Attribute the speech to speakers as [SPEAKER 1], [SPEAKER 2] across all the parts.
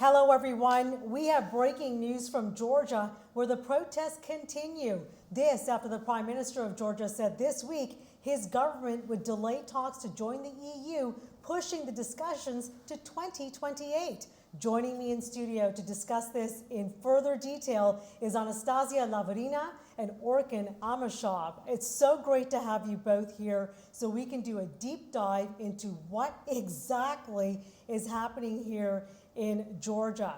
[SPEAKER 1] Hello, everyone. We have breaking news from Georgia where the protests continue. This after the Prime Minister of Georgia said this week his government would delay talks to join the EU, pushing the discussions to 2028. Joining me in studio to discuss this in further detail is Anastasia Lavarina and Orkan Amashov. It's so great to have you both here so we can do a deep dive into what exactly is happening here in Georgia.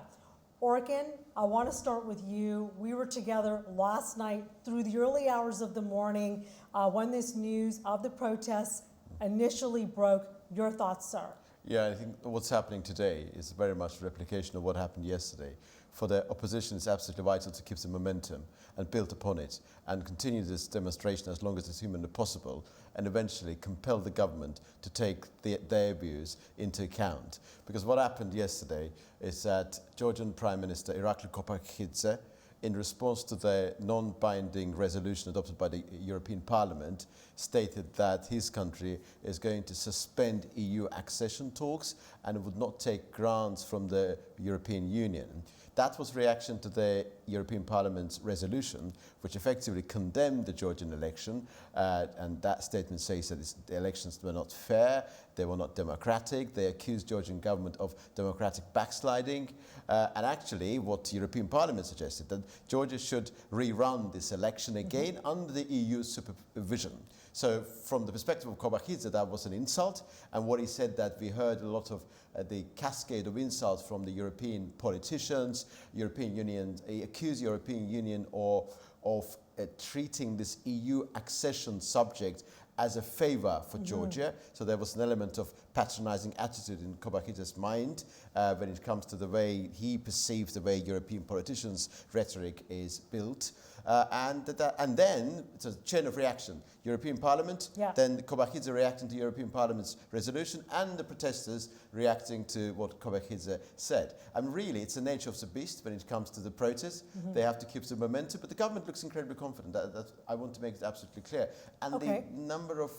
[SPEAKER 1] Orkan, I want to start with you. We were together last night through the early hours of the morning when this news of the protests initially broke. Your thoughts, sir?
[SPEAKER 2] Yeah, I think what's happening today is very much a replication of what happened yesterday. For the opposition, it's absolutely vital to keep the momentum and build upon it and continue this demonstration as long as it's humanly possible and eventually compel the government to take their views into account. Because what happened yesterday is that Georgian Prime Minister Irakli Kopakhidze, in response to the non-binding resolution adopted by the European Parliament, stated that his country is going to suspend EU accession talks and would not take grants from the European Union. That was reaction to the European Parliament's resolution, which effectively condemned the Georgian election, and that statement says that the elections were not fair, they were not democratic, they accused Georgian government of democratic backsliding, and actually what the European Parliament suggested, that Georgia should rerun this election again under the EU supervision. So from the perspective of Kopakhidze, that was an insult, and what he said that we heard a lot of the cascade of insults from the European politicians, European Union, he accused European Union of treating this EU accession subject as a favor for Georgia. So there was an element of patronizing attitude in Kopakhidze's mind when it comes to the way he perceives the way European politicians' rhetoric is built. And then it's a chain of reaction. European Parliament, then Kopakhidze reacting to European Parliament's resolution, and the protesters reacting to what Kopakhidze said. And really, it's the nature of the beast when it comes to the protests. They have to keep the momentum, but the government looks incredibly confident. That I want to make it absolutely clear. And the number of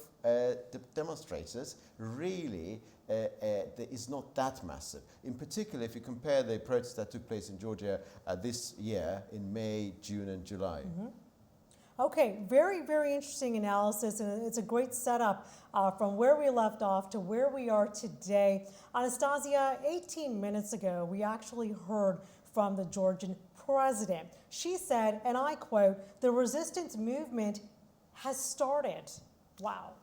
[SPEAKER 2] demonstrators really is not that massive. In particular, if you compare the protests that took place in Georgia this year in May, June and July.
[SPEAKER 1] Okay, very, very interesting analysis, and it's a great setup from where we left off to where we are today. Anastasia, 18 minutes ago, we actually heard from the Georgian president. She said, and I quote, "The resistance movement has started." Wow.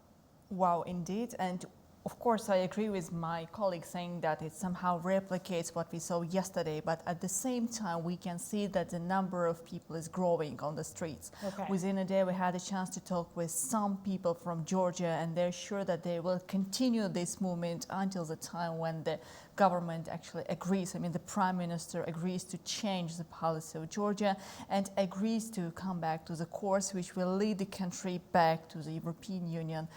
[SPEAKER 3] Wow, indeed. And of course, I agree with my colleague saying that it somehow replicates what we saw yesterday, but at the same time, we can see that the number of people is growing on the streets. Within a day, we had a chance to talk with some people from Georgia, and they're sure that they will continue this movement until the time when the government actually agrees. I mean, the Prime Minister agrees to change the policy of Georgia and agrees to come back to the course which will lead the country back to the European Union,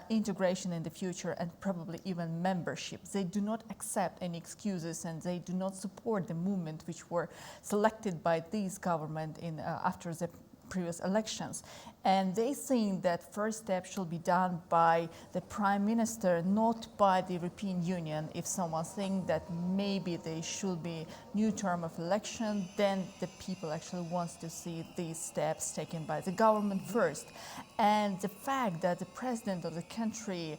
[SPEAKER 3] integration in the future, and probably even membership. They do not accept any excuses, and they do not support the movement which were selected by this government after the previous elections. And they think that first step should be done by the Prime Minister, not by the European Union. If someone thinks that maybe there should be new term of election, then the people actually want to see these steps taken by the government first. And the fact that the president of the country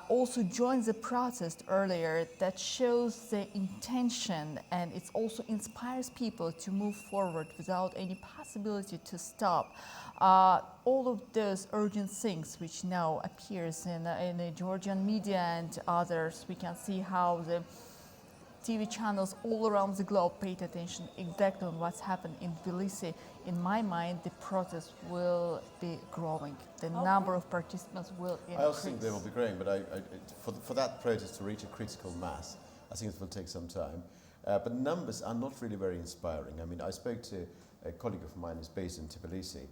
[SPEAKER 3] also joined the protest earlier, that shows the intention, and it also inspires people to move forward without any possibility to stop. All of those urgent things which now appears in the Georgian media and others, we can see how the TV channels all around the globe paid attention exactly on what's happened in Tbilisi. In my mind, the protest will be growing. The number of participants will increase.
[SPEAKER 2] I also think they will be growing, but for that protest to reach a critical mass, I think it will take some time. But numbers are not really very inspiring. I mean, I spoke to a colleague of mine who's based in Tbilisi.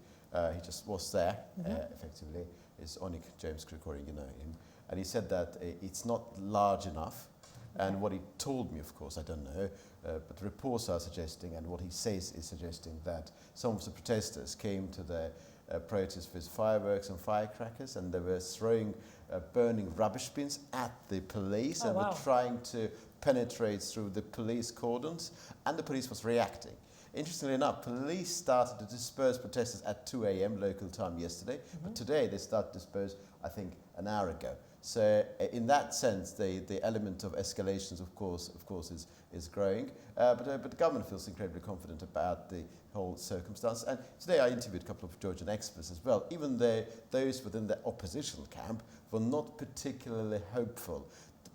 [SPEAKER 2] He just was there, effectively. It's Onik James Krikori, you know him. And he said that it's not large enough. And what he told me, of course, I don't know, but reports are suggesting, and what he says is suggesting that some of the protesters came to the protest with fireworks and firecrackers, and they were throwing burning rubbish bins at the police and were trying to penetrate through the police cordons, and the police was reacting. Interestingly enough, police started to disperse protesters at 2 a.m. local time yesterday, but today they started to disperse, I think, an hour ago. So in that sense, the element of escalations, of course, is growing. But the government feels incredibly confident about the whole circumstance. And today I interviewed a couple of Georgian experts as well, even though those within the opposition camp were not particularly hopeful.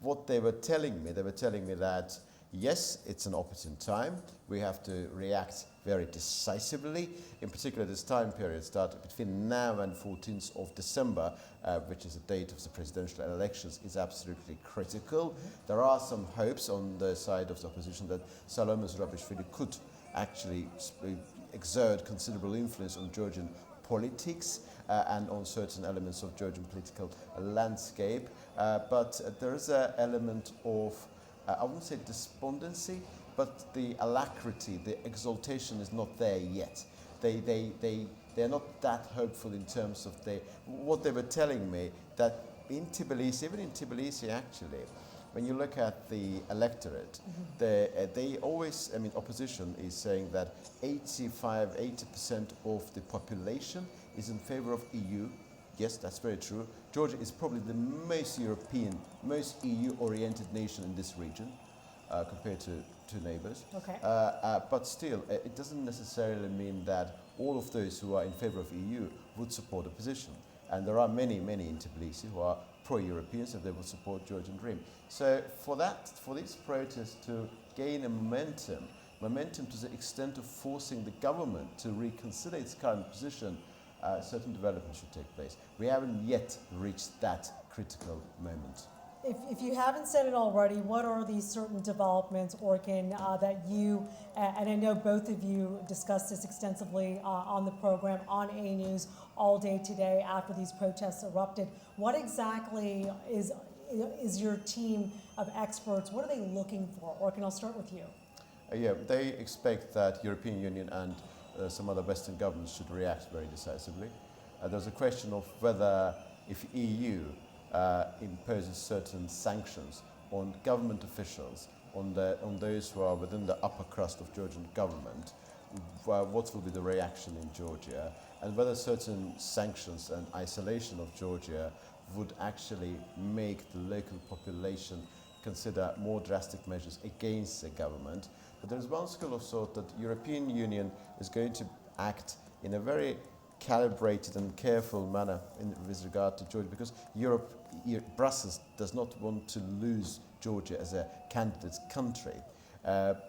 [SPEAKER 2] What they were telling me that yes, it's an opportune time. We have to react very decisively. In particular, this time period started between now and 14th of December, which is the date of the presidential elections, is absolutely critical. There are some hopes on the side of the opposition that Salome Zurabishvili could actually exert considerable influence on Georgian politics and on certain elements of Georgian political landscape. But there is an element of I wouldn't say despondency, but the alacrity, the exaltation is not there yet. They're not that hopeful in terms of what they were telling me, that in Tbilisi, even in Tbilisi actually, when you look at the electorate, they always, opposition is saying that 80% of the population is in favor of EU. Yes, that's very true. Georgia is probably the most European, most EU-oriented nation in this region compared to neighbors.
[SPEAKER 1] Okay.
[SPEAKER 2] But still, it doesn't necessarily mean that all of those who are in favor of EU would support a position. And there are many in Tbilisi who are pro-Europeans and they will support Georgian Dream. So for these protests to gain a momentum to the extent of forcing the government to reconsider its current position, certain developments should take place. We haven't yet reached that critical moment.
[SPEAKER 1] If you haven't said it already, what are these certain developments, Orkin, that you, and I know both of you discussed this extensively on the program, on AnewZ, all day today after these protests erupted. What exactly is your team of experts, what are they looking for? Orkin, I'll start with you.
[SPEAKER 2] They expect that European Union and some other Western governments should react very decisively. There's a question of whether if EU imposes certain sanctions on government officials, on those who are within the upper crust of Georgian government, what will be the reaction in Georgia, and whether certain sanctions and isolation of Georgia would actually make the local population consider more drastic measures against the government. But there's one school of thought that the European Union is going to act in a very calibrated and careful manner with regard to Georgia, because Brussels does not want to lose Georgia as a candidate country.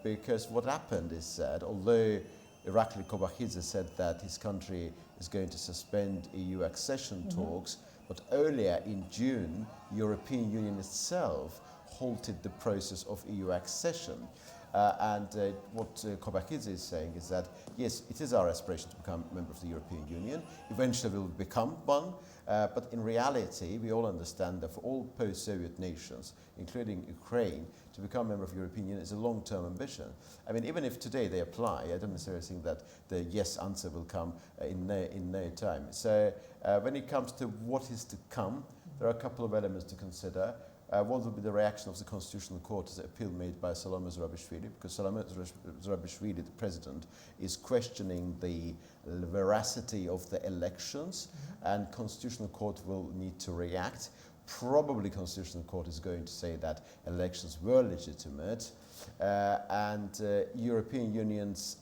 [SPEAKER 2] Because what happened is that although Irakli Kobakhidze said that his country is going to suspend EU accession talks, but earlier in June, European Union itself halted the process of EU accession. What Kobakhidze is saying is that, yes, it is our aspiration to become a member of the European Union. Eventually we will become one. But in reality, we all understand that for all post-Soviet nations, including Ukraine, to become a member of the European Union is a long-term ambition. Even if today they apply, I don't necessarily think that the yes answer will come in no time. So when it comes to what is to come, there are a couple of elements to consider. What will be the reaction of the Constitutional Court to the appeal made by Salome Zurabishvili? Because Salome Zurabishvili, the president, is questioning the veracity of the elections, and Constitutional Court will need to react. Probably Constitutional Court is going to say that elections were legitimate, and European Union's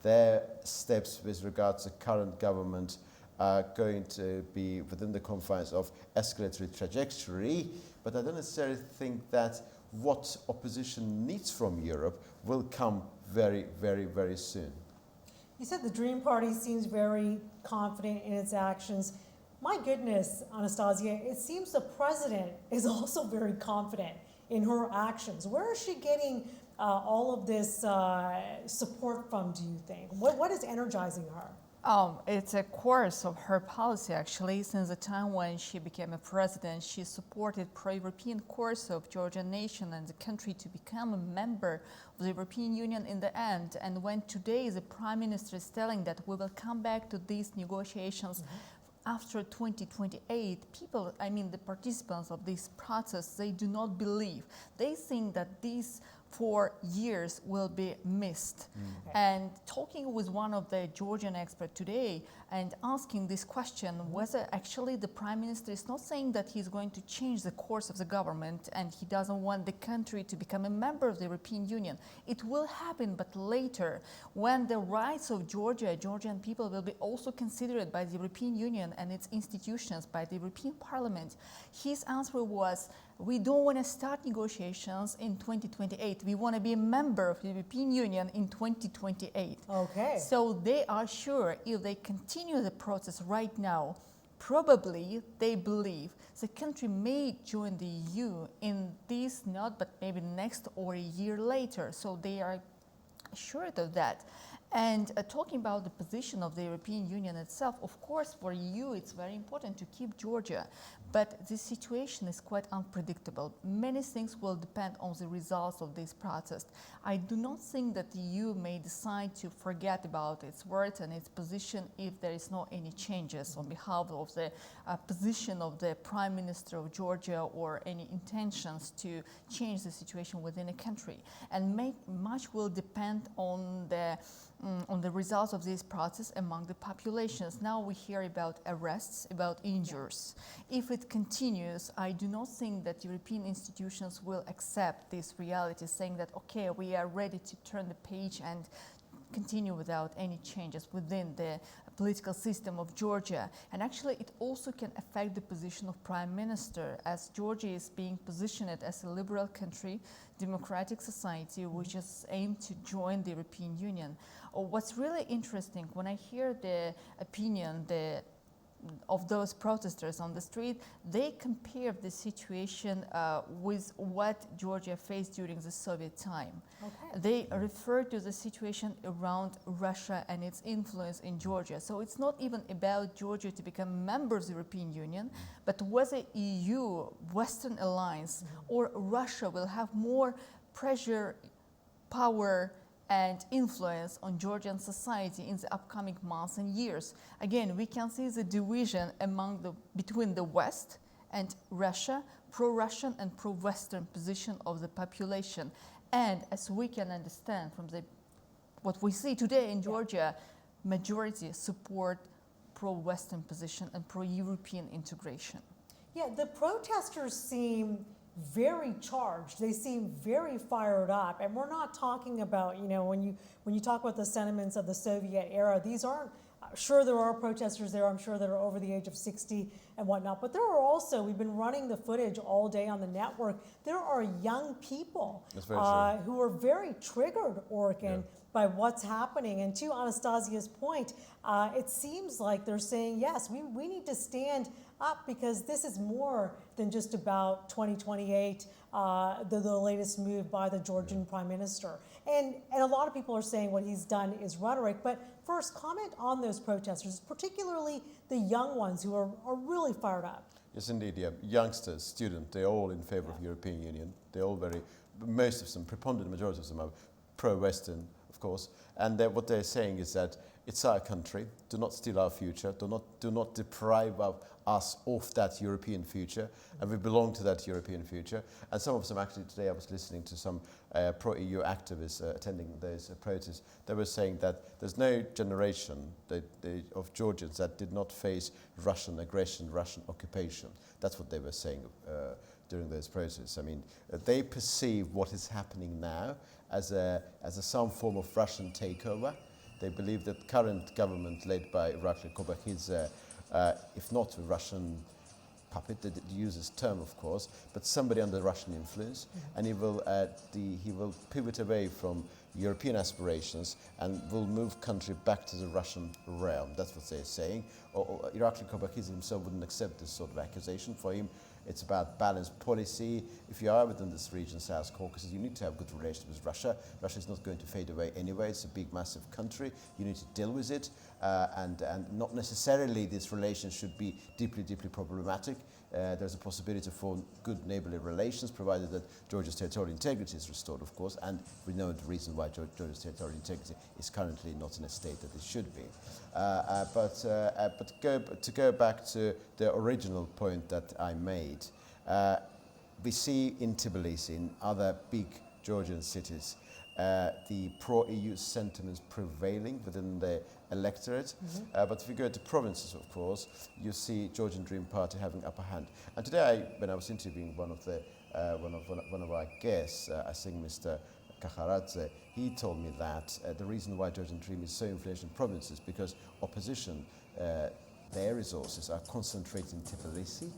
[SPEAKER 2] their steps with regard to the current government are going to be within the confines of escalatory trajectory. But I don't necessarily think that what opposition needs from Europe will come very, very, very soon.
[SPEAKER 1] You said the Dream Party seems very confident in its actions. My goodness, Anastasia, it seems the president is also very confident in her actions. Where is she getting all of this support from, do you think? What is energizing her?
[SPEAKER 3] It's a course of her policy, actually. Since the time when she became a president, she supported pro-European course of Georgian nation and the country to become a member of the European Union in the end. And when today the Prime Minister is telling that we will come back to these negotiations after 2028, people, I mean the participants of this process, they do not believe. They think that these 4 years will be missed. And talking with one of the Georgian experts today and asking this question, whether actually the prime minister is not saying that he's going to change the course of the government and he doesn't want the country to become a member of the European Union. It will happen, but later, when the rights of Georgian people will be also considered by the European Union and its institutions, by the European Parliament. His answer was, we don't want to start negotiations in 2028. We want to be a member of the European Union in 2028.
[SPEAKER 1] Okay.
[SPEAKER 3] So they are sure if they continue the process right now, probably they believe the country may join the EU in this, not but maybe next or a year later. So they are assured of that. And talking about the position of the European Union itself, of course, for EU it's very important to keep Georgia, but the situation is quite unpredictable. Many things will depend on the results of this process. I do not think that the EU may decide to forget about its words and its position if there is no any changes on behalf of the position of the Prime Minister of Georgia or any intentions to change the situation within a country. And much will depend on the results of this process among the populations. Now we hear about arrests, about injuries. If it continues, I do not think that European institutions will accept this reality, saying that, okay, we are ready to turn the page and continue without any changes within the political system of Georgia. And actually it also can affect the position of Prime Minister, as Georgia is being positioned as a liberal country, democratic society which is aimed to join the European Union. What's really interesting, when I hear the opinion of those protesters on the street, they compare the situation with what Georgia faced during the Soviet time.
[SPEAKER 1] Okay.
[SPEAKER 3] They refer to the situation around Russia and its influence in Georgia. So it's not even about Georgia to become members of the European Union, but whether EU, Western alliance, or Russia will have more pressure, power, and influence on Georgian society in the upcoming months and years. Again, we can see the division between the West and Russia, pro-Russian and pro-Western position of the population. And as we can understand from what we see today in Georgia, majority support pro-Western position and pro-European integration.
[SPEAKER 1] Yeah, the protesters seem very charged. They seem very fired up, and we're not talking about, you know, when you talk about the sentiments of the Soviet era, these aren't, sure there are protesters there, I'm sure, that are over the age of 60 and whatnot, but there are also, we've been running the footage all day on the network, there are young people who are very triggered, Orkan, by what's happening. And to Anastasia's point, it seems like they're saying, yes, we need to stand up, because this is more than just about 2028, the latest move by the Georgian Prime Minister. And a lot of people are saying what he's done is rhetoric. But first, comment on those protesters, particularly the young ones who are really fired up.
[SPEAKER 2] Yes, indeed, yeah. Youngsters, students, they're all in favor of European Union. They're all most of them, preponderant majority of them are pro-Western, of course. And what they're saying is that it's our country. Do not steal our future. Do not deprive us of that European future, and we belong to that European future. And some of them, actually, today I was listening to some pro-EU activists attending those protests. They were saying that there's no generation of Georgians that did not face Russian aggression, Russian occupation. That's what they were saying during those protests. I mean, they perceive what is happening now as some form of Russian takeover. They believe that current government led by Irakli Kobach is, if not a Russian puppet, they use this term, of course, but somebody under Russian influence, and he will pivot away from European aspirations and will move country back to the Russian realm. That's what they're saying. Irakli Kobach himself wouldn't accept this sort of accusation. For him, it's about balanced policy. If you are within this region, South Caucasus, you need to have good relations with Russia. Russia is not going to fade away anyway. It's a big, massive country. You need to deal with it. And not necessarily this relation should be deeply, deeply problematic. there's a possibility for good neighborly relations, provided that Georgia's territorial integrity is restored, of course, and we know the reason why Georgia's territorial integrity is currently not in a state that it should be. But to go back to the original point that I made, we see in Tbilisi, in other big Georgian cities, the pro-EU sentiments prevailing within the electorate. But if you go to provinces, of course, you see Georgian Dream Party having upper hand. And today, when I was interviewing one of our guests, I think Mr. Kakharadze, he told me that the reason why Georgian Dream is so influential in provinces because opposition, their resources are concentrated in Tbilisi,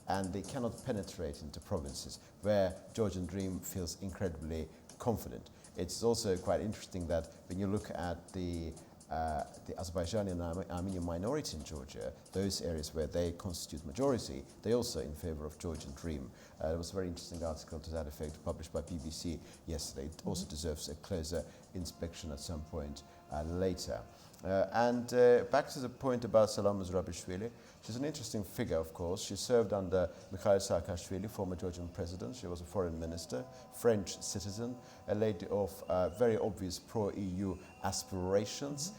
[SPEAKER 2] and they cannot penetrate into provinces where Georgian Dream feels incredibly confident. It's also quite interesting that when you look at the Azerbaijani and Armenian minority in Georgia, those areas where they constitute majority, they also in favor of Georgian Dream. There was a very interesting article to that effect published by BBC yesterday. It also deserves a closer inspection at some point later. And back to the point about Salam Zurabishvili, she's an interesting figure, of course. She served under Mikhail Saakashvili, former Georgian president. She was a foreign minister, French citizen, a lady of very obvious pro-EU aspirations.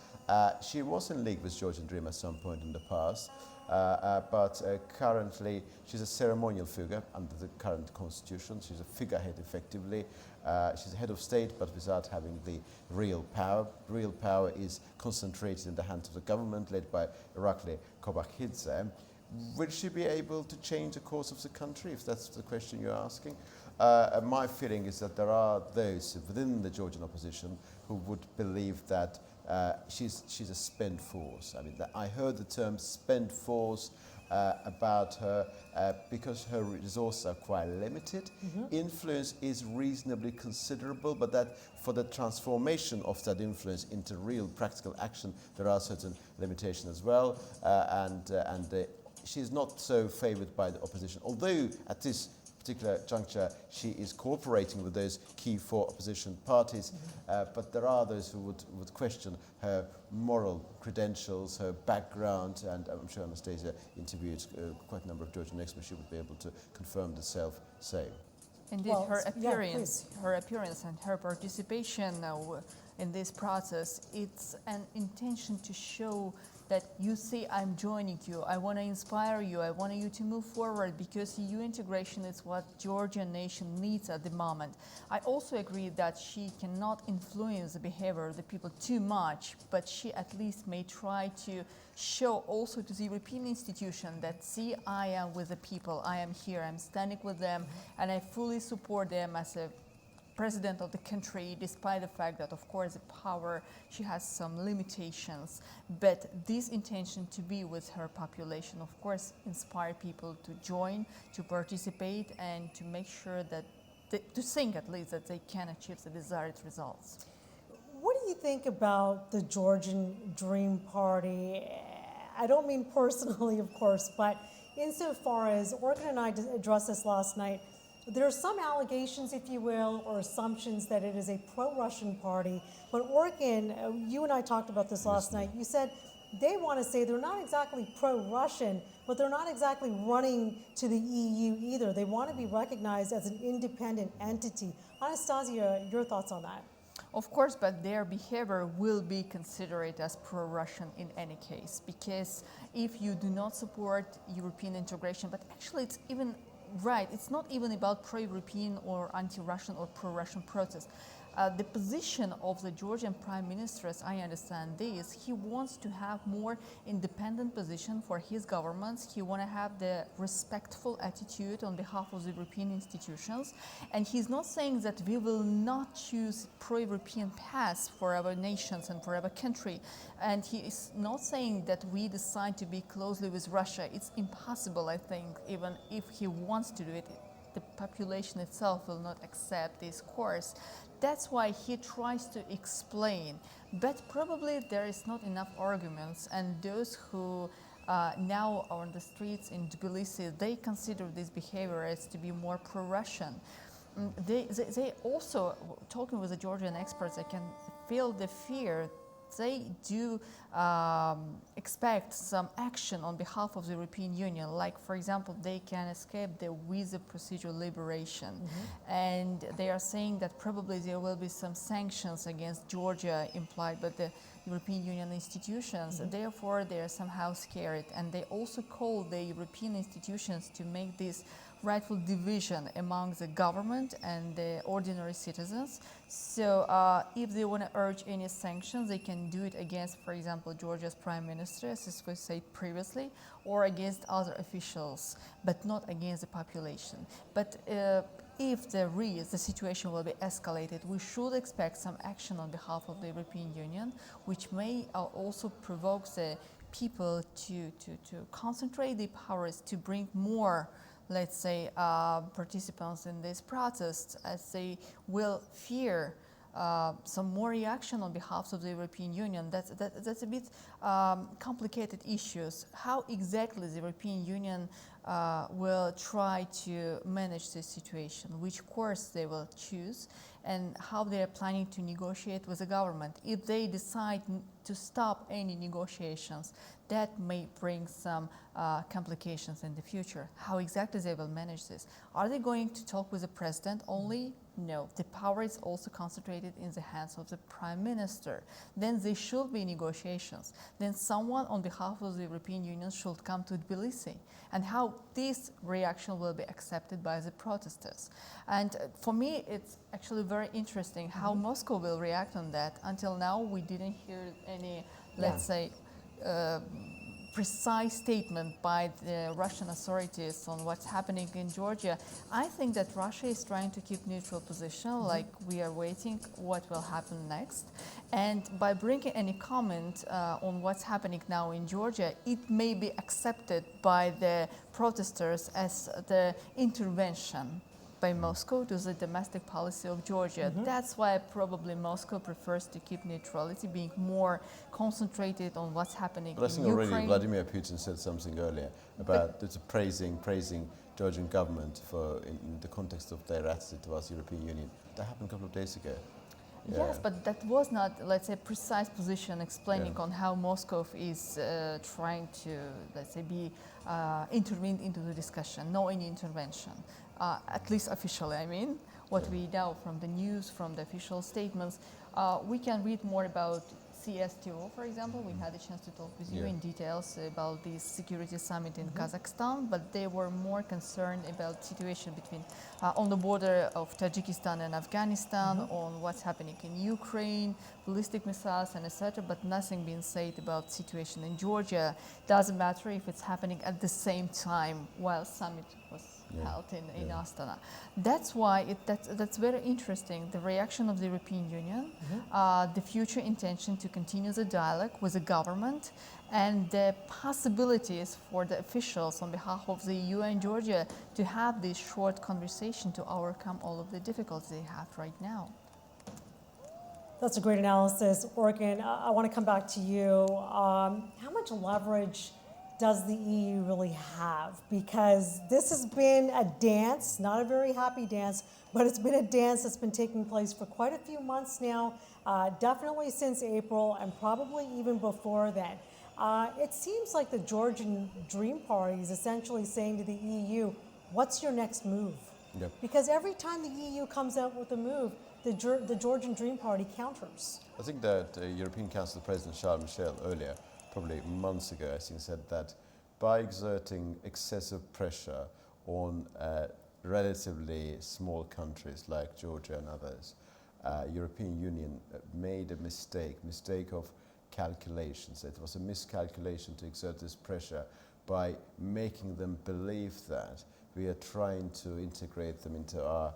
[SPEAKER 2] She was in league with Georgian Dream at some point in the past, but currently she's a ceremonial figure under the current constitution. She's a figurehead, effectively. She's a head of state, but without having the real power. Real power is concentrated in the hands of the government, led by Irakli Kobakhidze. Will she be able to change the course of the country, if that's the question you're asking? My feeling is that there are those within the Georgian opposition who would believe that she's a spent force. I mean, I heard the term spent force about her because her resources are quite limited. Influence is reasonably considerable, but that for the transformation of that influence into real practical action, there are certain limitations as well. She's not so favored by the opposition, although at this particular juncture she is cooperating with those key four opposition parties, but there are those who would question her moral credentials, her background, and I'm sure Anastasia interviewed quite a number of Georgian experts. She would be able to confirm the same.
[SPEAKER 3] Indeed,
[SPEAKER 1] Well,
[SPEAKER 3] her
[SPEAKER 1] yeah,
[SPEAKER 3] appearance, and her participation in this process, it's an intention to show that you see, I'm joining you, I want to inspire you, I want you to move forward, because EU integration is what Georgian nation needs at the moment. I also agree that she cannot influence the behavior of the people too much, but she at least may try to show also to the European institution that, see, I am with the people, I am here, I'm standing with them, and I fully support them as a president of the country, despite the fact that, of course, the power, she has some limitations. But this intention to be with her population, of course, inspire people to join, to participate, and to make sure that, to think at least that they can achieve the desired results.
[SPEAKER 1] What do you think about the Georgian Dream Party? I don't mean personally, of course, but insofar as Orkan and I addressed this last night, there are some allegations, if you will, or assumptions that it is a pro-Russian party. But Orkan, you and I talked about this last night. You said they want to say they're not exactly pro-Russian, but they're not exactly running to the EU either. They want to be recognized as an independent entity. Anastasia, your thoughts on that?
[SPEAKER 3] Of course, but their behavior will be considered as pro-Russian in any case, because if you do not support European integration, but actually it's even right, it's not even about pro-European or anti-Russian or pro-Russian protest. The position of the Georgian Prime Minister, as I understand this, he wants to have more independent position for his governments. He wants to have the respectful attitude on behalf of the European institutions. And he's not saying that we will not choose pro-European paths for our nations and for our country. And he is not saying that we decide to be closely with Russia. It's impossible, I think, even if he wants to do it. The population itself will not accept this course. That's why he tries to explain, but probably there is not enough arguments, and those who now are on the streets in Tbilisi, they consider this behavior as to be more pro-Russian. They also, talking with the Georgian experts, I can feel the fear they do expect some action on behalf of the European Union. Like, for example, they can escape the visa procedure liberation. And they are saying that probably there will be some sanctions against Georgia implied by the European Union institutions. Therefore, they are somehow scared. And they also call the European institutions to make this rightful division among the government and the ordinary citizens. So if they want to urge any sanctions, they can do it against, for example, Georgia's prime minister, as was said previously, or against other officials, but not against the population. But if the situation will be escalated, we should expect some action on behalf of the European Union, which may also provoke the people to concentrate their powers to bring more, let's say, participants in these protests, as they will fear some more reaction on behalf of the European Union. That's a bit complicated issues. How exactly the European Union will try to manage this situation, which course they will choose, and how they are planning to negotiate with the government. If they decide to stop any negotiations, that may bring some complications in the future. How exactly they will manage this? Are they going to talk with the president only? No, the power is also concentrated in the hands of the prime minister. Then there should be negotiations. Then someone on behalf of the European Union should come to Tbilisi. And how this reaction will be accepted by the protesters. And for me, it's actually very interesting how Moscow will react on that. Until now, we didn't hear any, let's say, precise statement by the Russian authorities on what's happening in Georgia. I think that Russia is trying to keep neutral position, like we are waiting what will happen next. And by bringing any comment on what's happening now in Georgia, it may be accepted by the protesters as the intervention by Moscow to the domestic policy of Georgia. That's why probably Moscow prefers to keep neutrality, being more concentrated on what's happening
[SPEAKER 2] but I think
[SPEAKER 3] in
[SPEAKER 2] already
[SPEAKER 3] Ukraine.
[SPEAKER 2] Vladimir Putin said something earlier about praising Georgian government for in the context of their attitude towards the European Union. That happened a couple of days ago.
[SPEAKER 3] Yes, but that was not, let's say, precise position explaining
[SPEAKER 2] Yeah.
[SPEAKER 3] on how Moscow is trying to, let's say, be intervened into the discussion. No any intervention, at least officially. I mean, what we know from the news, from the official statements, we can read more about CSTO, for example. We had a chance to talk with you in details about this security summit in Kazakhstan, but they were more concerned about situation between on the border of Tajikistan and Afghanistan, on what's happening in Ukraine, ballistic missiles and etc., but nothing being said about situation in Georgia. Doesn't matter if it's happening at the same time while summit was held in Astana. That's why that's very interesting, the reaction of the European Union, the future intention to continue the dialogue with the government, and the possibilities for the officials on behalf of the EU and Georgia to have this short conversation to overcome all of the difficulties they have right now.
[SPEAKER 1] That's a great analysis. Orkan, I want to come back to you. How much leverage does the EU really have? Because this has been a dance, not a very happy dance, but it's been a dance that's been taking place for quite a few months now, definitely since April and probably even before then. It seems like the Georgian Dream Party is essentially saying to the EU, what's your next move?
[SPEAKER 2] Yep.
[SPEAKER 1] Because every time the EU comes out with a move, the Georgian Dream Party counters.
[SPEAKER 2] I think that European Council President Charles Michel earlier, probably months ago, I think, said that by exerting excessive pressure on relatively small countries like Georgia and others, European Union made a mistake of calculations. It was a miscalculation to exert this pressure by making them believe that we are trying to integrate them into our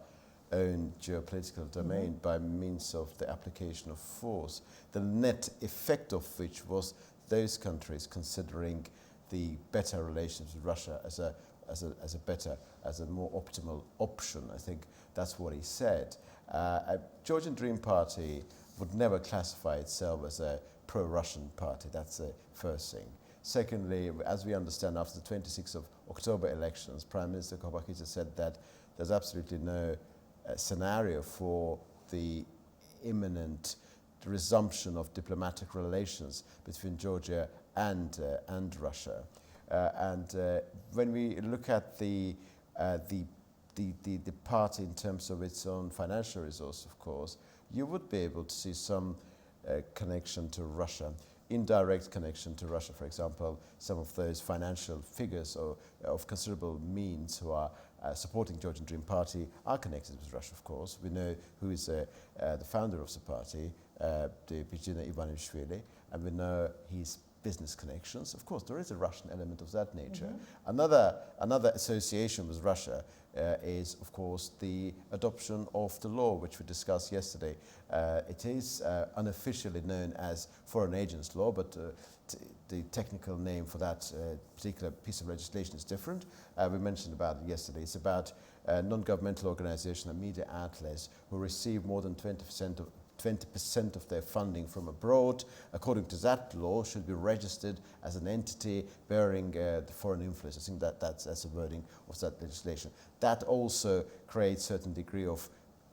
[SPEAKER 2] own geopolitical domain by means of the application of force, the net effect of which was those countries considering the better relations with Russia as a more optimal option. I think that's what he said. A Georgian Dream Party would never classify itself as a pro-Russian party. That's the first thing. Secondly, as we understand, after the 26th of October elections, Prime Minister Kobakidze said that there's absolutely no scenario for the imminent resumption of diplomatic relations between Georgia and Russia. When we look at the party in terms of its own financial resource, of course, you would be able to see some connection to Russia, indirect connection to Russia. For example, some of those financial figures of considerable means who are supporting Georgian Dream Party are connected with Russia, of course. We know who is the founder of the party, Bidzina Ivanishvili, and we know his business connections. Of course, there is a Russian element of that nature. Another association with Russia is, of course, the adoption of the law, which we discussed yesterday. It is unofficially known as Foreign Agents Law, but the technical name for that particular piece of legislation is different. We mentioned about it yesterday. It's about non-governmental organizations and media outlets who receive more than 20% of their funding from abroad, according to that law, should be registered as an entity bearing the foreign influence. I think that's the wording of that legislation. That also creates a certain degree of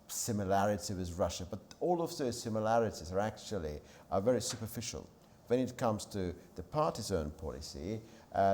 [SPEAKER 2] similarity with Russia, but all of those similarities are very superficial. When it comes to the party's own policy,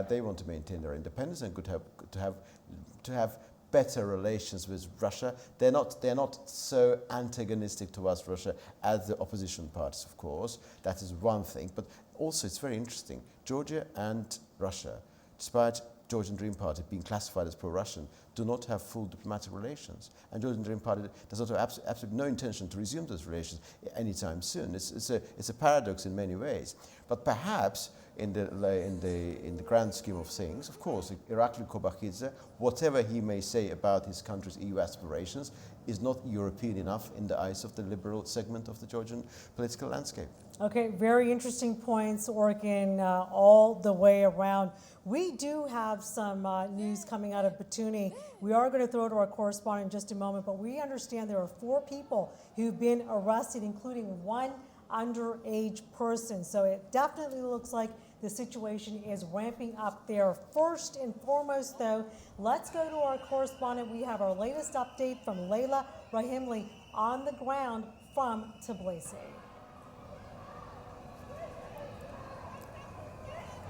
[SPEAKER 2] they want to maintain their independence and to have better relations with Russia. They're not so antagonistic towards Russia as the opposition parties, of course. That is one thing. But also it's very interesting. Georgia and Russia, despite Georgian Dream Party being classified as pro-Russian, do not have full diplomatic relations. And Georgian Dream Party does not have absolutely no intention to resume those relations anytime soon. It's a paradox in many ways. But perhaps in the grand scheme of things, of course, Irakli Kobakhidze, whatever he may say about his country's EU aspirations, is not European enough in the eyes of the liberal segment of the Georgian political landscape.
[SPEAKER 1] Okay, very interesting points, Orkin, all the way around. We do have some news coming out of Batumi. We are going to throw to our correspondent in just a moment, but we understand there are 4 people who've been arrested, including one underage person. So it definitely looks like the situation is ramping up there. First and foremost, though, let's go to our correspondent. We have our latest update from Leyla Rahimli on the ground from Tbilisi.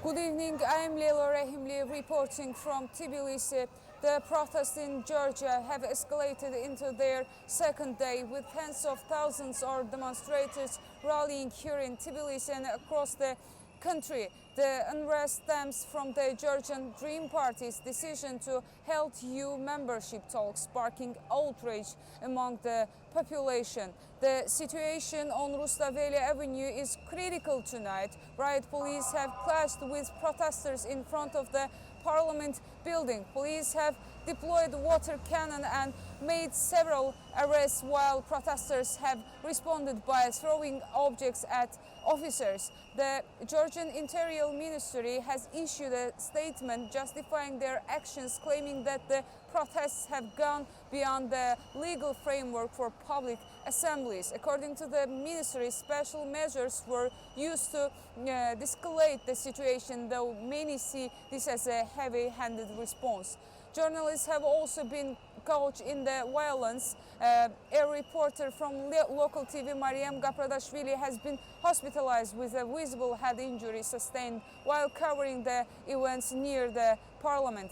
[SPEAKER 4] Good evening, I am Leyla Rahimli reporting from Tbilisi. The protests in Georgia have escalated into their second day with tens of thousands of demonstrators rallying here in Tbilisi and across the country. The unrest stems from the Georgian Dream Party's decision to hold EU membership talks, sparking outrage among the population. The situation on Rustaveli Avenue is critical tonight. Riot police have clashed with protesters in front of the Parliament building. Police have deployed water cannon and made several arrests, while protesters have responded by throwing objects at officers. The Georgian Interior Ministry has issued a statement justifying their actions, claiming that the protests have gone beyond the legal framework for public assemblies. According to the ministry, special measures were used to de-escalate the situation, though many see this as a heavy-handed response. Journalists have also been caught in the violence. A reporter from local TV, Mariam Gapradashvili, has been hospitalized with a visible head injury sustained while covering the events near the parliament.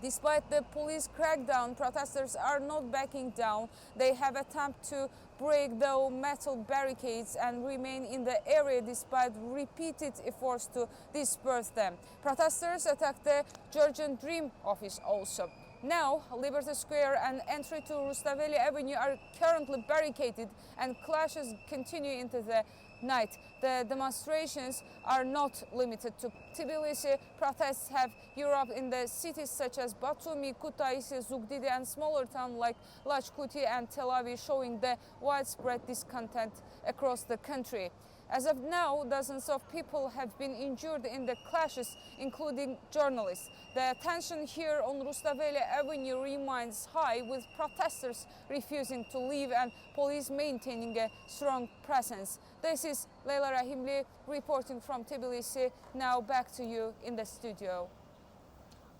[SPEAKER 4] Despite the police crackdown, protesters are not backing down. They have attempted to break the metal barricades and remain in the area despite repeated efforts to disperse them. Protesters attacked the Georgian Dream office also. Now, Liberty Square and entry to Rustaveli Avenue are currently barricaded and clashes continue into the night. The demonstrations are not limited to Tbilisi. Protests have erupted in the cities such as Batumi, Kutaisi, Zugdidi and smaller towns like Lachkuti and Tel Aviv, showing the widespread discontent across the country. As of now, dozens of people have been injured in the clashes, including journalists. The tension here on Rustaveli Avenue remains high, with protesters refusing to leave and police maintaining a strong presence. This is Leyla Rahimli reporting from Tbilisi. Now back to you in the studio.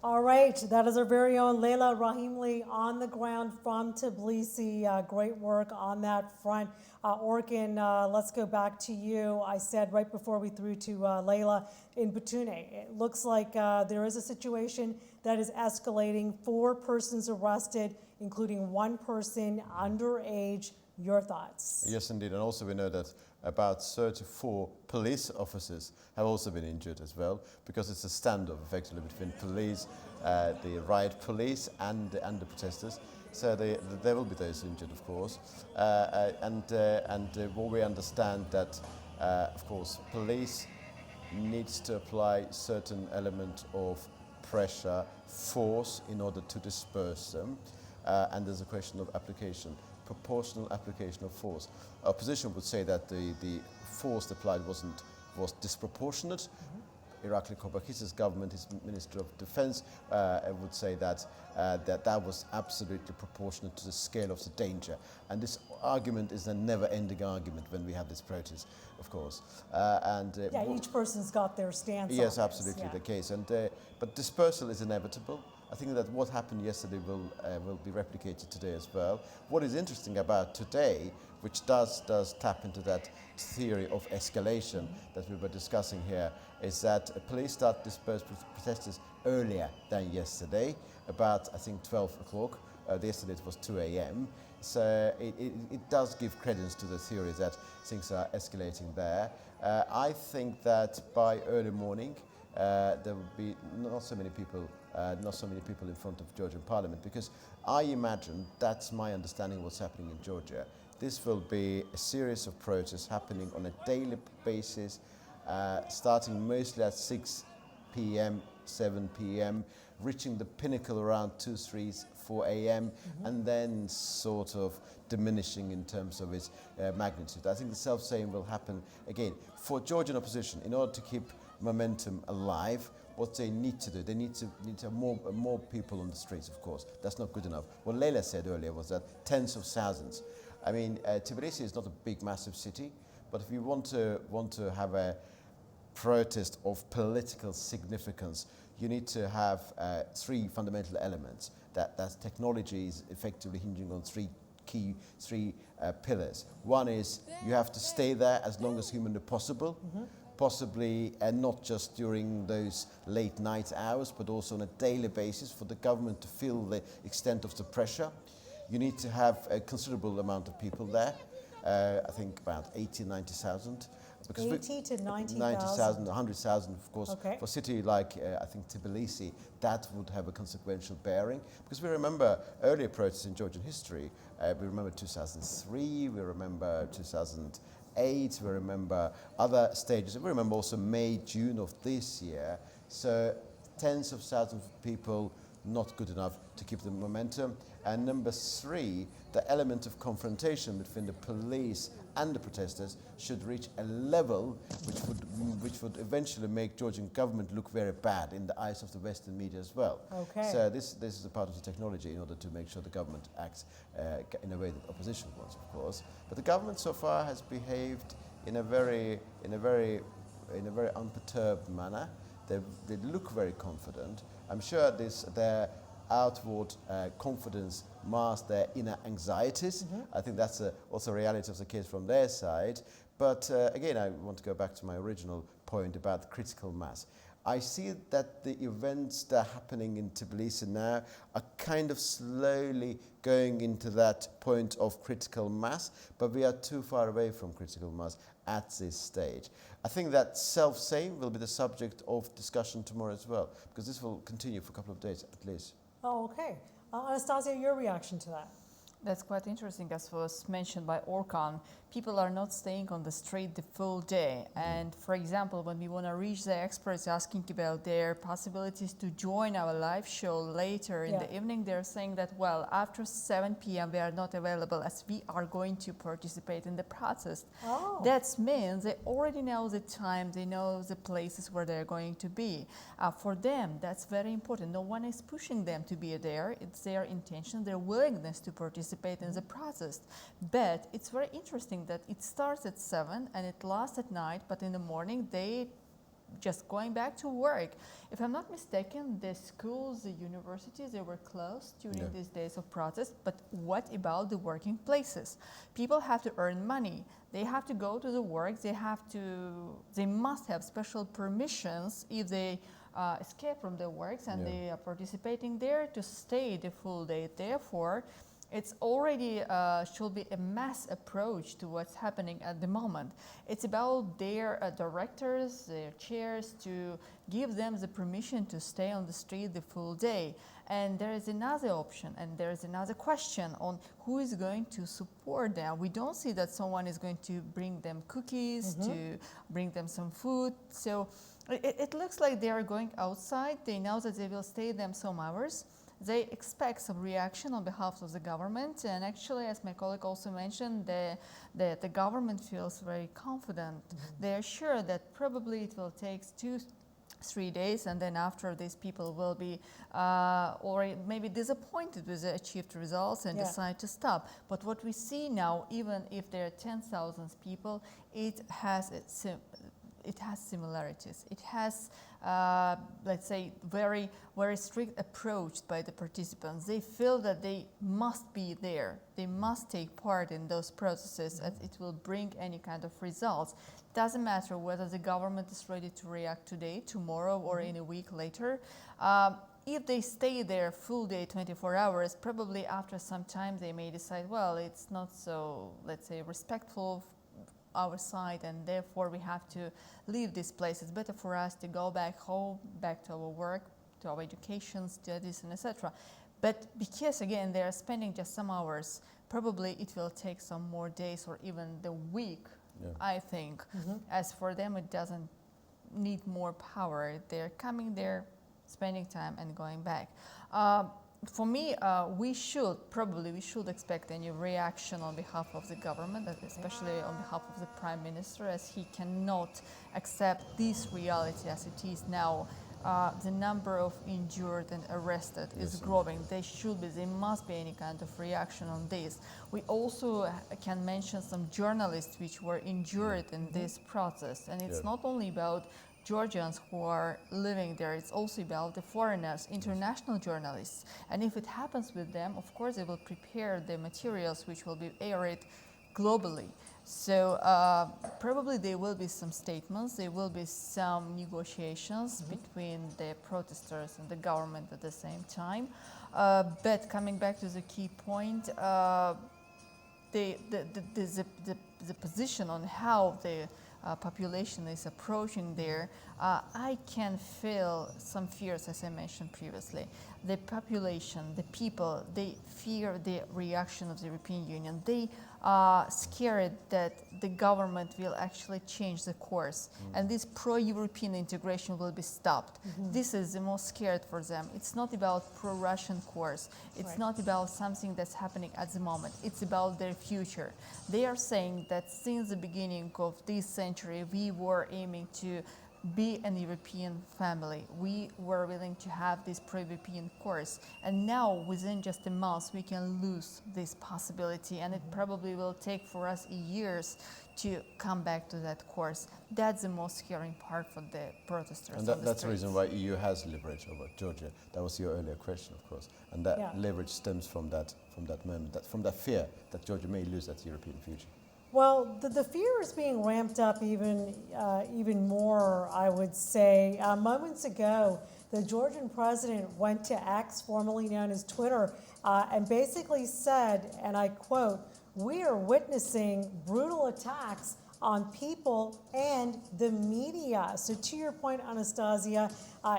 [SPEAKER 1] All right, that is our very own Leila Rahimli on the ground from Tbilisi. Great work on that front. Orkin, let's go back to you. I said right before we threw to Leila in Batune, it looks like there is a situation that is escalating. 4 persons arrested, including 1 person underage. Your thoughts?
[SPEAKER 2] Yes, indeed. And also we know that about 34 police officers have also been injured as well, because it's a standoff effectively between police, the riot police and the protesters. So there will be those injured, of course. And what we understand that, of course, police needs to apply certain element of pressure, force in order to disperse them. And there's a question of application, proportional application of force. Opposition would say that the force applied was disproportionate. Irakli Kobakis's government, his Minister of Defense, would say that that was absolutely proportionate to the scale of the danger. And this argument is a never-ending argument when we have this protest, of course.
[SPEAKER 1] Each person's got their stance.
[SPEAKER 2] Yes,
[SPEAKER 1] on
[SPEAKER 2] absolutely
[SPEAKER 1] this,
[SPEAKER 2] the case. But dispersal is inevitable. I think that what happened yesterday will be replicated today as well. What is interesting about today, which does tap into that theory of escalation that we were discussing here, is that police start disperse protesters earlier than yesterday, about I think 12 o'clock. Yesterday it was 2 a.m. So it does give credence to the theory that things are escalating there. I think that by early morning there will be not so many people in front of Georgian Parliament, because I imagine, that's my understanding of what's happening in Georgia, this will be a series of protests happening on a daily basis, starting mostly at 6 p.m., 7 p.m., reaching the pinnacle around 2, 3, 4 a.m., and then sort of diminishing in terms of its magnitude. I think the self-same will happen again. For Georgian opposition, in order to keep momentum alive, what they need to do, they need to have more people on the streets, of course. That's not good enough. What Leila said earlier was that tens of thousands. I mean, Tbilisi is not a big, massive city, but if you want to have a protest of political significance, you need to have 3 fundamental elements. That technology is effectively hinging on 3 key pillars. One is you have to stay there as long as humanly possible. Possibly, and not just during those late night hours, but also on a daily basis for the government to feel the extent of the pressure. You need to have a considerable amount of people there, I think about 80, 90,000.
[SPEAKER 1] 80 to 90,000.
[SPEAKER 2] 90,000, 100,000, of course.
[SPEAKER 1] Okay.
[SPEAKER 2] For a city like, I think, Tbilisi, that would have a consequential bearing. Because we remember earlier protests in Georgian history. We remember 2003, we remember 2008, we remember other stages. We remember also May, June of this year. So tens of thousands of people, not good enough to keep the momentum. And number 3, the element of confrontation between the police and the protesters should reach a level which would eventually make Georgian government look very bad in the eyes of the Western media as well.
[SPEAKER 1] Okay.
[SPEAKER 2] So this is a part of the technology in order to make sure the government acts in a way that opposition wants, of course. But the government so far has behaved in a very unperturbed manner. They look very confident. I'm sure their outward confidence masks their inner anxieties. I think that's also a reality of the case from their side. But again, I want to go back to my original point about the critical mass. I see that the events that are happening in Tbilisi now are kind of slowly going into that point of critical mass, but we are too far away from critical mass at this stage. I think that self-same will be the subject of discussion tomorrow as well, because this will continue for a couple of days at least.
[SPEAKER 1] Oh, okay. Anastasia, your reaction to that?
[SPEAKER 3] That's quite interesting, as was mentioned by Orkan. People are not staying on the street the full day. And for example, when we want to reach the experts asking about their possibilities to join our live show later in the evening, they're saying that, well, after 7 p.m. we are not available as we are going to participate in the protest.
[SPEAKER 1] Oh.
[SPEAKER 3] That means they already know the time, they know the places where they're going to be. For them, that's very important. No one is pushing them to be there. It's their intention, their willingness to participate in the protest. But it's very interesting that it starts at 7 and it lasts at night, but in the morning they just going back to work. If I'm not mistaken, the schools, the universities, they were closed during these days of protest. But what about the working places? People have to earn money. They have to go to the work. They must have special permissions if they escape from their works and they are participating there to stay the full day. Therefore, it's already should be a mass approach to what's happening at the moment. It's about their directors, their chairs, to give them the permission to stay on the street the full day. And there is another option, and there is another question on who is going to support them. We don't see that someone is going to bring them cookies, to bring them some food. So it looks like they are going outside. They know that they will stay them some hours. They expect some reaction on behalf of the government, and actually, as my colleague also mentioned, the government feels very confident. They are sure that probably it will take 2-3 days, and then after these people will be already maybe disappointed with the achieved results and decide to stop. But what we see now, even if there are 10,000 people, it has similarities. It has, let's say, very, very strict approach by the participants. They feel that they must be there. They must take part in those processes, as it will bring any kind of results. Doesn't matter whether the government is ready to react today, tomorrow, or in a week later. If they stay there full day, 24 hours, probably after some time they may decide, well, it's not so, let's say, respectful our side, and therefore we have to leave this place. It's better for us to go back home, back to our work, to our education, studies, and etc. But because again they are spending just some hours, probably it will take some more days or even the week, I think. As for them, it doesn't need more power. They're coming there, spending time, and going back. For me, we should expect any reaction on behalf of the government, especially on behalf of the Prime Minister, as he cannot accept this reality as it is now. The number of injured and arrested is growing. There must be any kind of reaction on this. We also can mention some journalists which were injured in this process, and it's not only about Georgians who are living there, it's also about the foreigners, international journalists. And if it happens with them, of course they will prepare the materials which will be aired globally. So probably there will be some statements, there will be some negotiations between the protesters and the government at the same time. But coming back to the key point, the position on how the population is approaching there, I can feel some fears, as I mentioned previously. The population, the people, they fear the reaction of the European Union. They are scared that the government will actually change the course and this pro-European integration will be stopped. This is the most scared for them. It's not about pro-Russian course. It's not about something that's happening at the moment. It's about their future. They are saying that since the beginning of this century, we were aiming to be an European family. We were willing to have this pro-European course. And now, within just a month, we can lose this possibility. And it probably will take for us years to come back to that course. That's the most scaring part for the protesters.
[SPEAKER 2] And that's the reason why EU has leverage over Georgia. That was your earlier question, of course. And that leverage stems from that moment, from that fear that Georgia may lose its European future.
[SPEAKER 1] Well, the fear is being ramped up even more, I would say. Moments ago, the Georgian president went to X, formerly known as Twitter, and basically said, and I quote, "We are witnessing brutal attacks on people and the media." So to your point, Anastasia,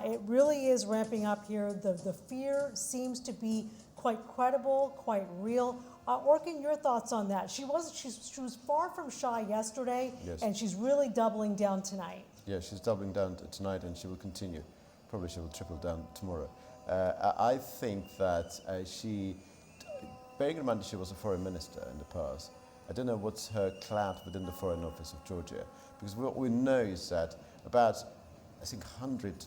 [SPEAKER 1] it really is ramping up here. The fear seems to be quite credible, quite real. Orkin, your thoughts on that? She was far from shy yesterday, and she's really doubling down tonight.
[SPEAKER 2] Yeah, she's doubling down tonight, and she will continue. Probably she will triple down tomorrow. I think that bearing in mind that she was a foreign minister in the past, I don't know what's her clout within the Foreign Office of Georgia, because what we know is that about, I think, 100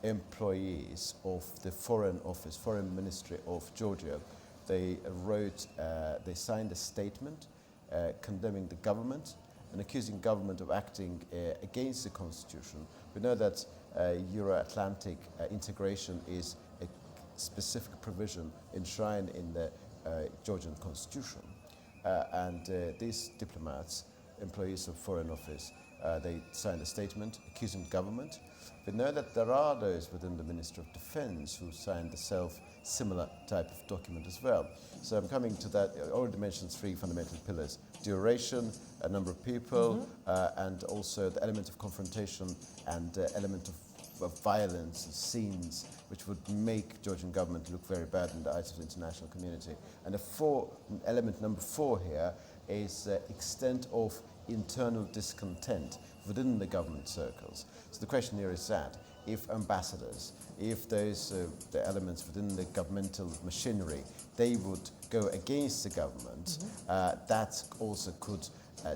[SPEAKER 2] employees of the Foreign Office, Foreign Ministry of Georgia, they signed a statement condemning the government and accusing government of acting against the constitution. We know that Euro-Atlantic integration is a specific provision enshrined in the Georgian constitution. And these diplomats, employees of Foreign Office, they signed a statement accusing government. We know that there are those within the Ministry of Defense who signed the similar type of document as well. So I'm coming to that. I already mentioned three fundamental pillars: duration, a number of people, and also the element of confrontation and element of violence and scenes which would make Georgian government look very bad in the eyes of the international community. And element number 4 here is extent of internal discontent within the government circles. So the question here is that if ambassadors, if those the elements within the governmental machinery, they would go against the government, that also could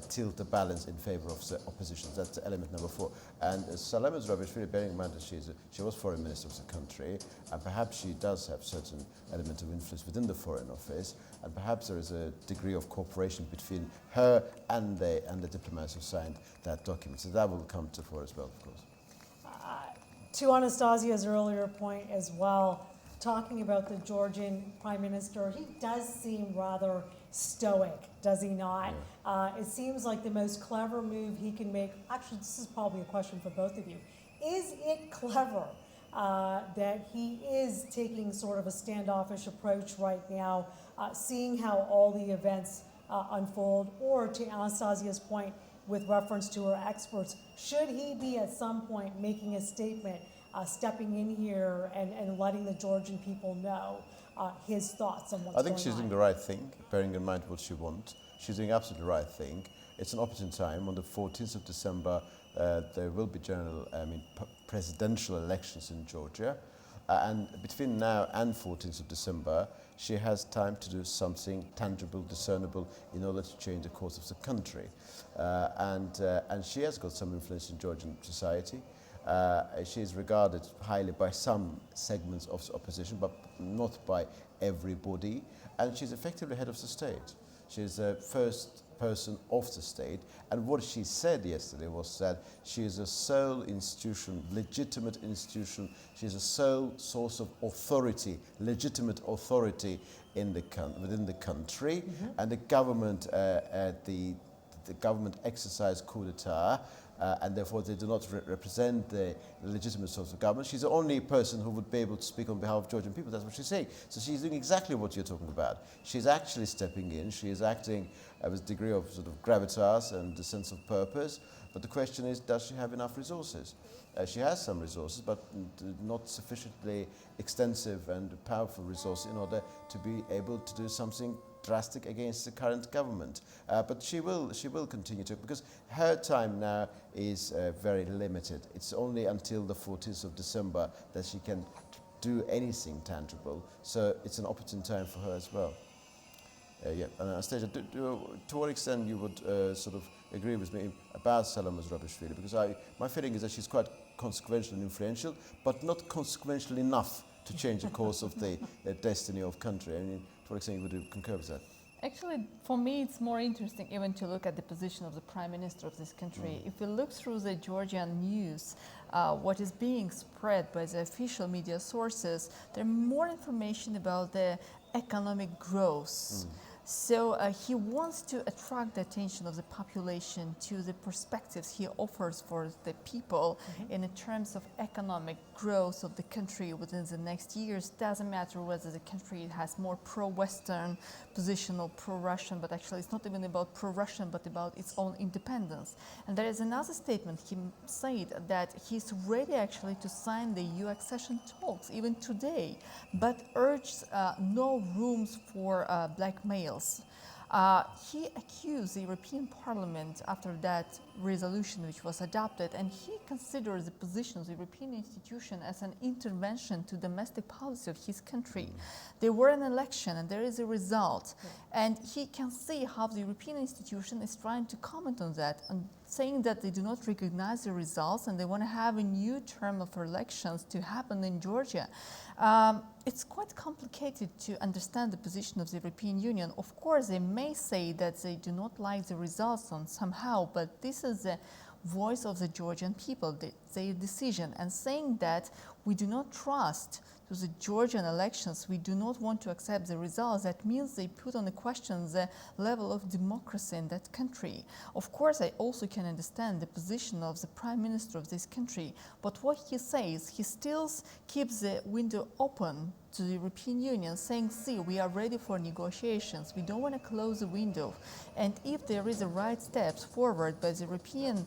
[SPEAKER 2] tilt the balance in favor of the opposition. That's element number 4. And Salome Zurabishvili, bearing in mind that she was foreign minister of the country, and perhaps she does have certain element of influence within the Foreign Office, and perhaps there is a degree of cooperation between her and the diplomats who signed that document. So that will come to the fore as well, of course.
[SPEAKER 1] To Anastasia's earlier point as well, talking about the Georgian Prime Minister, he does seem rather stoic, does he not? Yeah. It seems like the most clever move he can make. Actually, this is probably a question for both of you. Is it clever that he is taking sort of a standoffish approach right now, seeing how all the events unfold? Or to Anastasia's point, with reference to her experts, should he be at some point making a statement, stepping in here and letting the Georgian people know his thoughts on what's going on?
[SPEAKER 2] I think she's doing the right thing, bearing in mind what she wants. She's doing absolutely the right thing. It's an opportune time. On the 14th of December, there will be presidential elections in Georgia. And between now and 14th of December, she has time to do something tangible, discernible, in order to change the course of the country. And she has got some influence in Georgian society. She is regarded highly by some segments of the opposition, but not by everybody. And she's effectively head of the state. She's the first person of the state. And what she said yesterday was that she is a sole institution, legitimate institution. She's a sole source of authority, legitimate authority in within the country. And the government, the government exercised coup d'etat, and therefore they do not represent the legitimate source of government. She's the only person who would be able to speak on behalf of Georgian people. That's what she's saying. So she's doing exactly what you're talking about. She's actually stepping in. She is acting with a degree of sort of gravitas and a sense of purpose. But the question is, does she have enough resources? She has some resources, but not sufficiently extensive and powerful resources in order to be able to do something drastic against the current government. But she will continue to, because her time now is very limited. It's only until the 14th of December that she can do anything tangible. So it's an opportune time for her as well. Anastasia, to what extent you would sort of agree with me about Salome Zurabishvili? Because my feeling is that she's quite consequential and influential, but not consequential enough to change the course of the destiny of country. I mean, to what extent would you concur with that?
[SPEAKER 3] Actually, for me, it's more interesting even to look at the position of the Prime Minister of this country. If we look through the Georgian news, what is being spread by the official media sources, there's more information about the economic growth. So he wants to attract the attention of the population to the perspectives he offers for the people in terms of economic growth of the country within the next years. Doesn't matter whether the country has more pro-Western position or pro-Russian, but actually it's not even about pro-Russian, but about its own independence. And there is another statement. He said that he's ready actually to sign the EU accession talks even today, but urged no rooms for blackmail. He accused the European Parliament after that resolution which was adopted, and he considers the position of the European institution as an intervention to domestic policy of his country. There were an election and there is a result, and he can see how the European institution is trying to comment on that and saying that they do not recognize the results and they want to have a new term of elections to happen in Georgia. it's quite complicated to understand the position of the European Union. Of course, they may say that they do not like the results on somehow, but this is the voice of the Georgian people, their decision, and saying that we do not trust to the Georgian elections, we do not want to accept the results, that means they put on the question the level of democracy in that country. Of course, I also can understand the position of the Prime Minister of this country, but what he says, he still keeps the window open to the European Union, saying, see, we are ready for negotiations, we don't want to close the window. And if there is the right steps forward by the European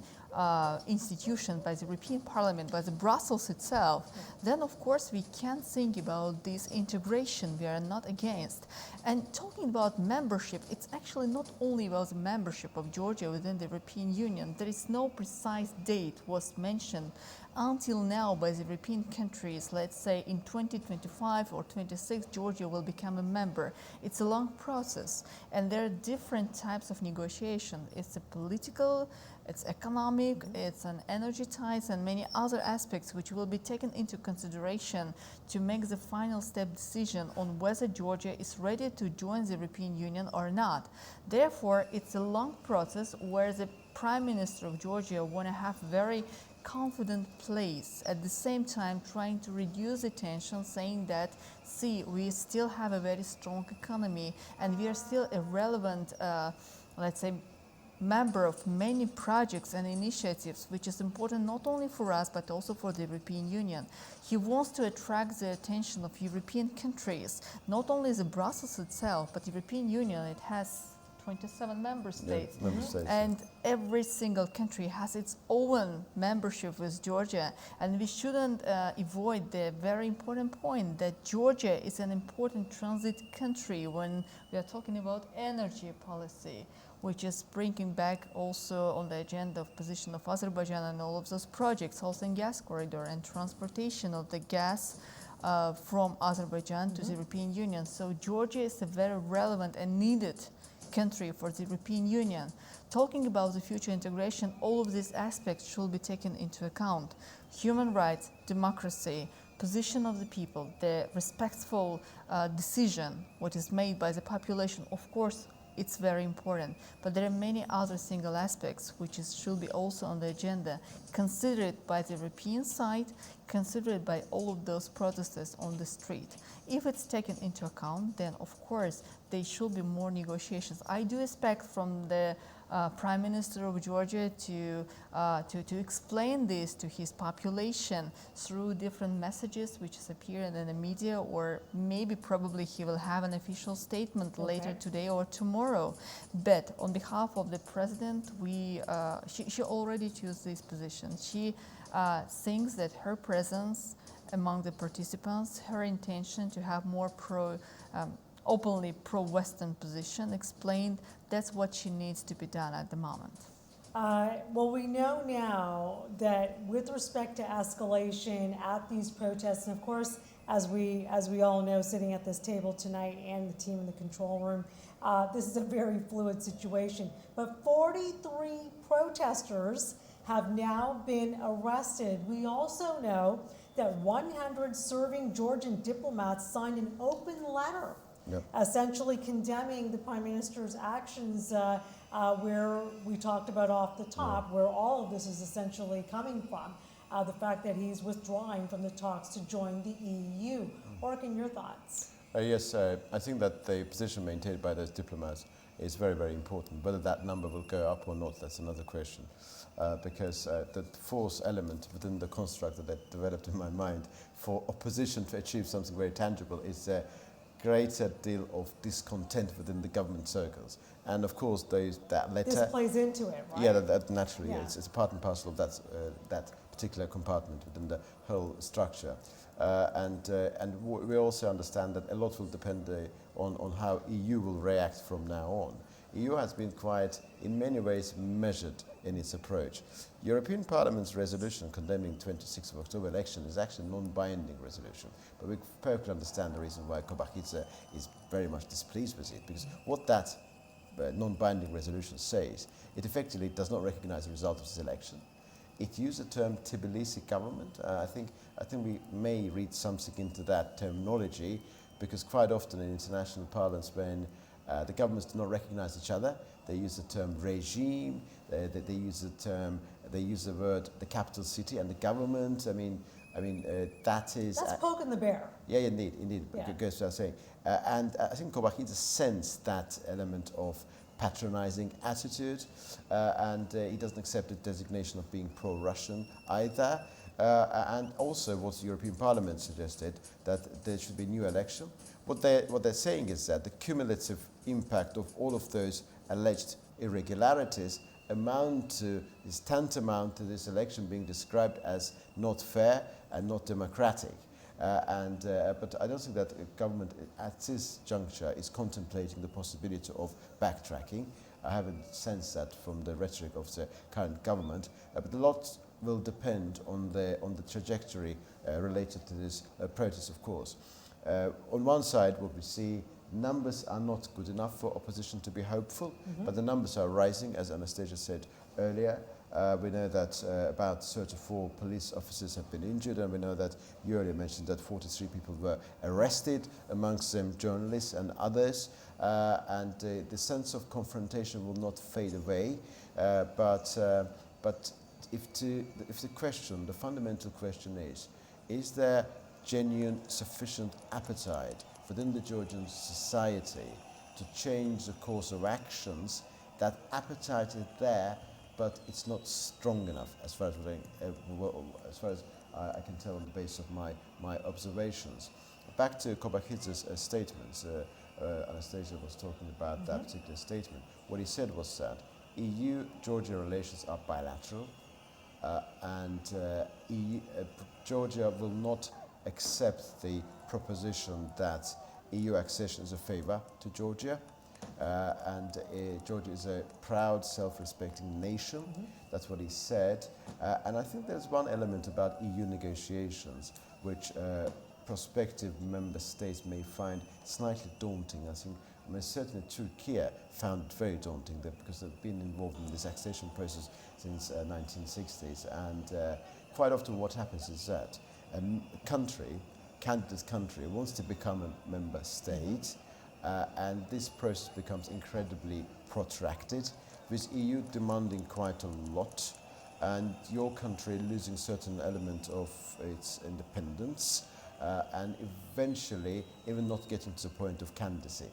[SPEAKER 3] institution, by the European Parliament, by the Brussels itself, then of course we can think about this integration. We are not against. And talking about membership, it's actually not only about the membership of Georgia within the European Union. There is no precise date was mentioned until now by the European countries. Let's say in 2025 or 26, Georgia will become a member. It's a long process, and there are different types of negotiation. It's a political, it's economic, it's an energy ties, and many other aspects which will be taken into consideration to make the final step decision on whether Georgia is ready to join the European Union or not. Therefore, it's a long process where the Prime Minister of Georgia want to have very confident place, at the same time trying to reduce the tension, saying that, see, we still have a very strong economy and we are still a relevant, let's say, member of many projects and initiatives, which is important not only for us but also for the European Union. He wants to attract the attention of European countries, not only the Brussels itself, but the European Union. It has 27 member states.
[SPEAKER 2] Yeah, member states.
[SPEAKER 3] And every single country has its own membership with Georgia, and we shouldn't avoid the very important point that Georgia is an important transit country when we are talking about energy policy, which is bringing back also on the agenda of position of Azerbaijan and all of those projects, also in gas corridor and transportation of the gas from Azerbaijan to the European Union. So Georgia is a very relevant and needed country for the European Union. Talking about the future integration, all of these aspects should be taken into account. Human rights, democracy, position of the people, the respectful decision, what is made by the population, of course, it's very important. But there are many other single aspects which should be also on the agenda, considered by the European side, considered by all of those protesters on the street. If it's taken into account, then of course there should be more negotiations. I do expect from the Prime Minister of Georgia to explain this to his population through different messages which appear in the media, or maybe probably he will have an official statement later today or tomorrow. But on behalf of the President, she already chose this position. She thinks that her presence among the participants, her intention to have more openly pro-Western position explained, that's what she needs to be done at the moment.
[SPEAKER 1] Well, we know now that with respect to escalation at these protests, and of course, as we all know, sitting at this table tonight and the team in the control room, this is a very fluid situation. But 43 protesters have now been arrested. We also know that 100 serving Georgian diplomats signed an open letter essentially condemning the Prime Minister's actions, where we talked about off the top, where all of this is essentially coming from, the fact that he's withdrawing from the talks to join the EU. Orkin, your thoughts?
[SPEAKER 2] Yes, I think that the position maintained by those diplomats is very, very important. Whether that number will go up or not, that's another question. Because the force element within the construct that developed in my mind for opposition to achieve something very tangible is a greater deal of discontent within the government circles. And of course, that letter...
[SPEAKER 1] This plays into it, right?
[SPEAKER 2] Yeah, that naturally. Yeah. It's a part and parcel of that particular compartment within the whole structure. And we also understand that a lot will depend on how EU will react from now on. EU has been quite, in many ways, measured in its approach. European Parliament's resolution condemning 26th of October election is actually a non-binding resolution, but we perfectly understand the reason why Kobakhidze is very much displeased with it, because what that non-binding resolution says, it effectively does not recognize the result of this election. It used the term Tbilisi government. I think we may read something into that terminology, because quite often in international parlance, when the governments do not recognize each other, they use the term regime. They use the term. They use the word the capital city and the government. I mean, that is.
[SPEAKER 1] That's poking the bear.
[SPEAKER 2] Yeah, indeed.
[SPEAKER 1] Yeah.
[SPEAKER 2] It goes without saying. And I think Kobachidze sensed that element of patronizing attitude, and he doesn't accept the designation of being pro-Russian either. And also what the European Parliament suggested, that there should be a new election. What they're saying is that the cumulative impact of all of those alleged irregularities is tantamount to this election being described as not fair and not democratic. But I don't think that the government at this juncture is contemplating the possibility of backtracking. I haven't sensed that from the rhetoric of the current government. But a lot will depend on the trajectory related to this protest, of course. On one side, what we see, numbers are not good enough for opposition to be hopeful, but the numbers are rising, as Anastasia said earlier. We know that about 34 police officers have been injured, and we know that you earlier mentioned that 43 people were arrested, amongst them journalists and others, and the sense of confrontation will not fade away. But if the fundamental question is there genuine, sufficient appetite within the Georgian society to change the course of actions? That appetite is there, but it's not strong enough, as far as I can tell on the basis of my observations. Back to Kobachidze's statements. Anastasia was talking about that particular statement. What he said was that EU-Georgia relations are bilateral, and Georgia will not accept the proposition that EU accession is a favor to Georgia. Georgia is a proud, self-respecting nation. That's what he said. And I think there's one element about EU negotiations which prospective member states may find slightly daunting. I think certainly Turkey found it very daunting because they've been involved in this accession process since 1960s. And quite often what happens is that a candidate country wants to become a member state, and this process becomes incredibly protracted, with EU demanding quite a lot, and your country losing certain element of its independence, and eventually even not getting to the point of candidacy.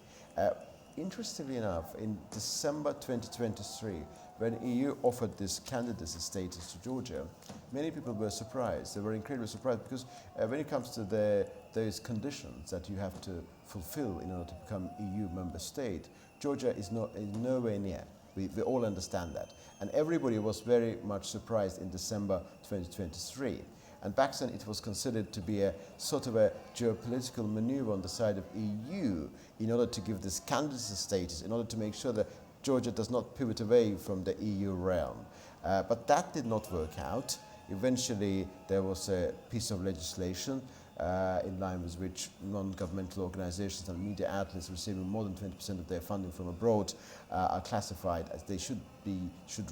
[SPEAKER 2] Interestingly enough, in December 2023, when EU offered this candidacy status to Georgia, many people were surprised. They were incredibly surprised because when it comes to those conditions that you have to fulfill in order to become EU member state, Georgia is nowhere near. We all understand that. And everybody was very much surprised in December 2023. And back then it was considered to be a sort of a geopolitical maneuver on the side of EU in order to give this candidacy status, in order to make sure that Georgia does not pivot away from the EU realm. But that did not work out. Eventually there was a piece of legislation in line with which non-governmental organizations and media outlets receiving more than 20% of their funding from abroad are classified as they should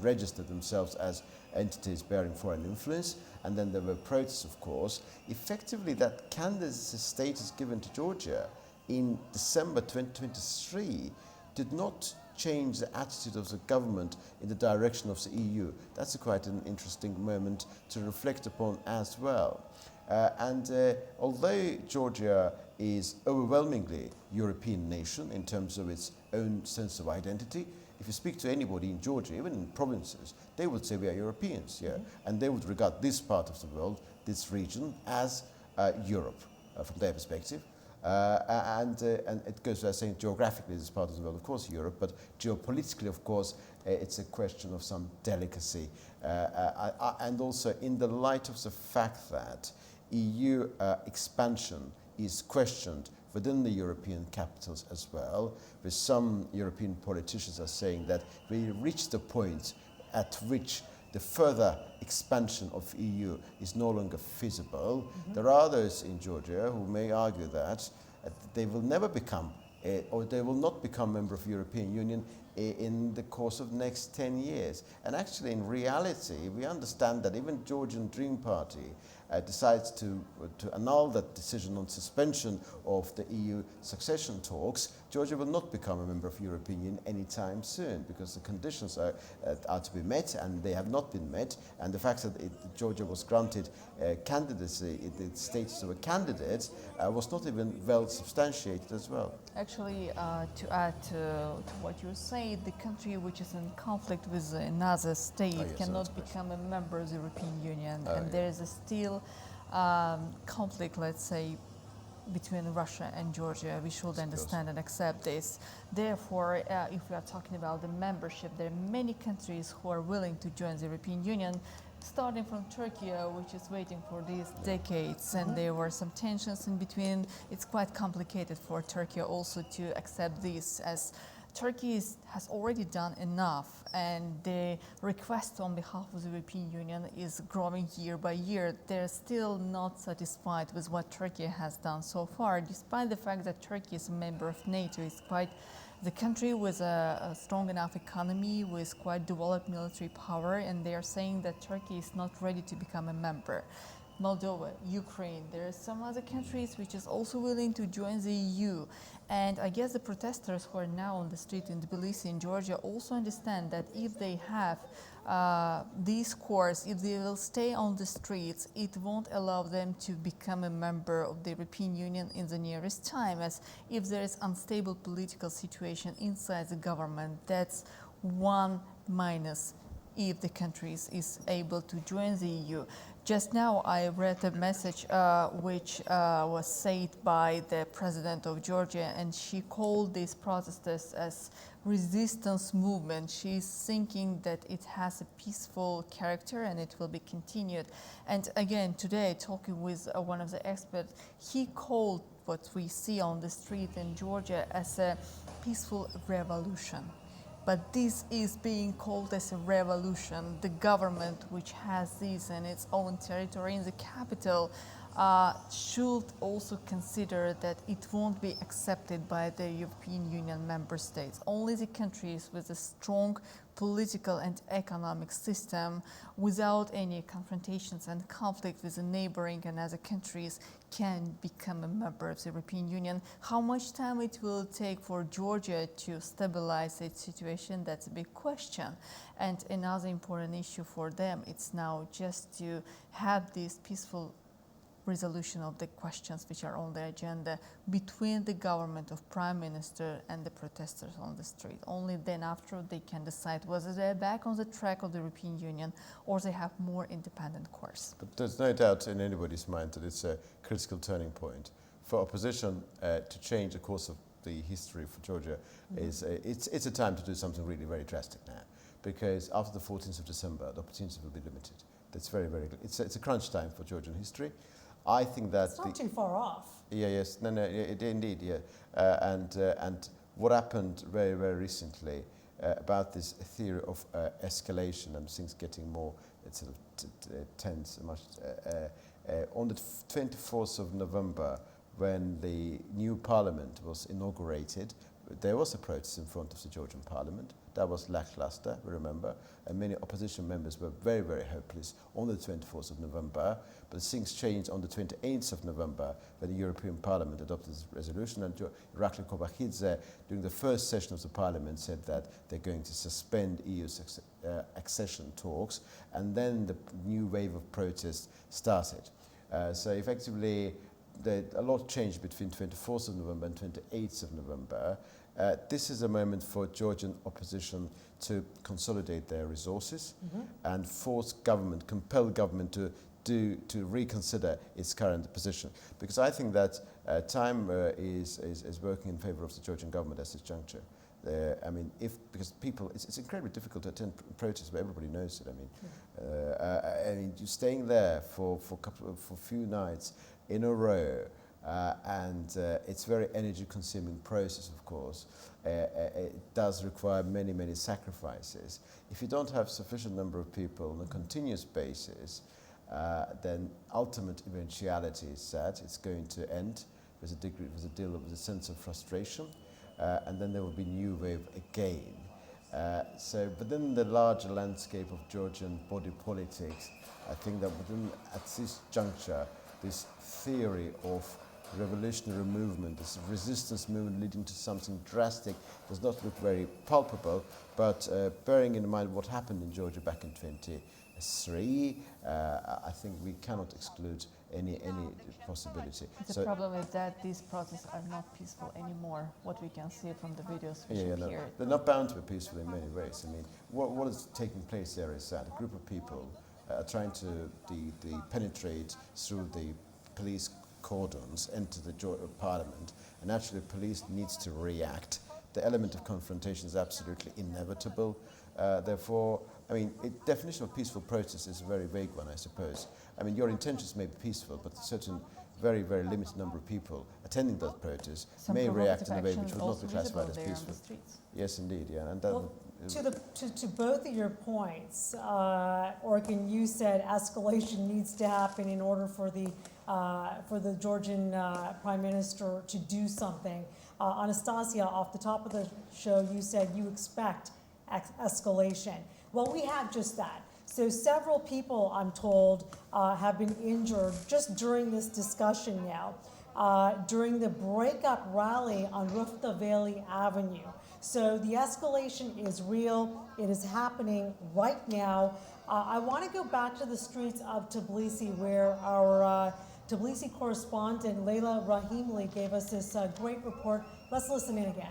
[SPEAKER 2] register themselves as entities bearing foreign influence. And then there were protests, of course. Effectively, that candidacy status given to Georgia in December 2023 did not change the attitude of the government in the direction of the EU. That's quite an interesting moment to reflect upon as well. Although Georgia is overwhelmingly European nation in terms of its own sense of identity, if you speak to anybody in Georgia, even in provinces, they would say we are Europeans, yeah, and they would regard this part of the world, this region, as Europe from their perspective. And it goes without saying, geographically, this part of the world, of course, Europe, but geopolitically, of course, it's a question of some delicacy. And also in the light of the fact that EU expansion is questioned within the European capitals as well, with some European politicians are saying that we reached the point at which the further expansion of EU is no longer feasible. There are those in Georgia who may argue that they will never become or they will not become member of the European Union in the course of the next 10 years. And actually, in reality, we understand that even Georgian Dream Party decides to annul that decision on suspension of the EU succession talks, Georgia will not become a member of the European Union anytime soon, because the conditions are to be met, and they have not been met. And the fact that Georgia was granted candidacy, the status of a candidate, was not even well substantiated as well.
[SPEAKER 3] Actually, to add to what you say, the country which is in conflict with another state cannot become a member of the European Union, and there is still conflict, let's say, between Russia and Georgia. We should understand and accept this. Therefore, if we are talking about the membership, there are many countries who are willing to join the European Union, starting from Turkey, which is waiting for these decades, and there were some tensions in between. It's quite complicated for Turkey also to accept this, as Turkey has already done enough, and the request on behalf of the European Union is growing year by year. They're still not satisfied with what Turkey has done so far, despite the fact that Turkey is a member of NATO. It's quite the country with a strong enough economy, with quite developed military power, and they are saying that Turkey is not ready to become a member. Moldova, Ukraine, there are some other countries which is also willing to join the EU. And I guess the protesters who are now on the street in Tbilisi in Georgia also understand that if they have these course, if they will stay on the streets, it won't allow them to become a member of the European Union in the nearest time, as if there is unstable political situation inside the government, that's one minus if the country is able to join the EU. Just now I read a message which was said by the president of Georgia, and she called these protesters as resistance movement. She's thinking that it has a peaceful character and it will be continued. And again, today, talking with one of the experts, he called what we see on the street in Georgia as a peaceful revolution. But this is being called as a revolution. The government, which has this in its own territory in the capital, should also consider that it won't be accepted by the European Union member states. Only the countries with a strong political and economic system, without any confrontations and conflict with the neighboring and other countries, can become a member of the European Union. How much time it will take for Georgia to stabilize its situation, that's a big question. And another important issue for them, it's now just to have this peaceful resolution of the questions which are on the agenda between the government of Prime Minister and the protesters on the street. Only then after they can decide whether they're back on the track of the European Union or they have more independent course.
[SPEAKER 2] But there's no doubt in anybody's mind that it's a critical turning point. For opposition to change the course of the history for Georgia, it's a time to do something really very drastic now. Because after the 14th of December, the opportunities will be limited. That's very, very, it's a crunch time for Georgian history. I think that
[SPEAKER 1] it's not too far off.
[SPEAKER 2] Yeah, yes, no, indeed, yeah, and what happened very, very recently about this theory of escalation and things getting more sort of tense, much on the 24th of November, when the new parliament was inaugurated, there was a protest in front of the Georgian parliament. That was lackluster, we remember, and many opposition members were very, very hopeless on the 24th of November. But things changed on the 28th of November when the European Parliament adopted this resolution, and Irakli Kobakhidze, during the first session of the Parliament, said that they're going to suspend EU accession talks, and then the new wave of protests started. So effectively, a lot changed between 24th of November and 28th of November. This is a moment for Georgian opposition to consolidate their resources and force government, compel government to reconsider its current position. Because I think that time is working in favor of the Georgian government at this juncture. I mean, because people, it's incredibly difficult to attend protests, but everybody knows it. I mean, you're staying there for a few nights in a row, and it's a very energy-consuming process, of course. It does require many, many sacrifices. If you don't have sufficient number of people on a continuous basis, then ultimate eventuality is that it's going to end with a sense of frustration. and then there will be new wave again. But then the larger landscape of Georgian body politics, I think that at this juncture, this theory of revolutionary movement, this resistance movement leading to something drastic, does not look very palpable. But bearing in mind what happened in Georgia back in 2003, I think we cannot exclude any possibility.
[SPEAKER 3] The problem is that these protests are not peaceful anymore, what we can see from the videos which
[SPEAKER 2] no,
[SPEAKER 3] appear.
[SPEAKER 2] they're not bound to be peaceful in many ways. I mean, what is taking place there is that a group of people are trying to penetrate through the police cordons into the parliament, and actually the police needs to react. The element of confrontation is absolutely inevitable. Therefore, I mean, definition of peaceful protest is a very vague one, I suppose. I mean, your intentions may be peaceful, but a certain very, very limited number of people attending that protest may react in a way which would not be classified as peaceful. Yes, indeed, yeah. And that,
[SPEAKER 1] Well, to both of your points, Orkin, you said escalation needs to happen in order for the Georgian Prime Minister to do something. Anastasia, off the top of the show, you said you expect escalation. Well, we have just that. So several people, I'm told, have been injured just during this discussion now, during the breakup rally on Ruftaveli Avenue. So the escalation is real. It is happening right now. I want to go back to the streets of Tbilisi, where our Tbilisi correspondent Leila Rahimli gave us this great report. Let's listen in again.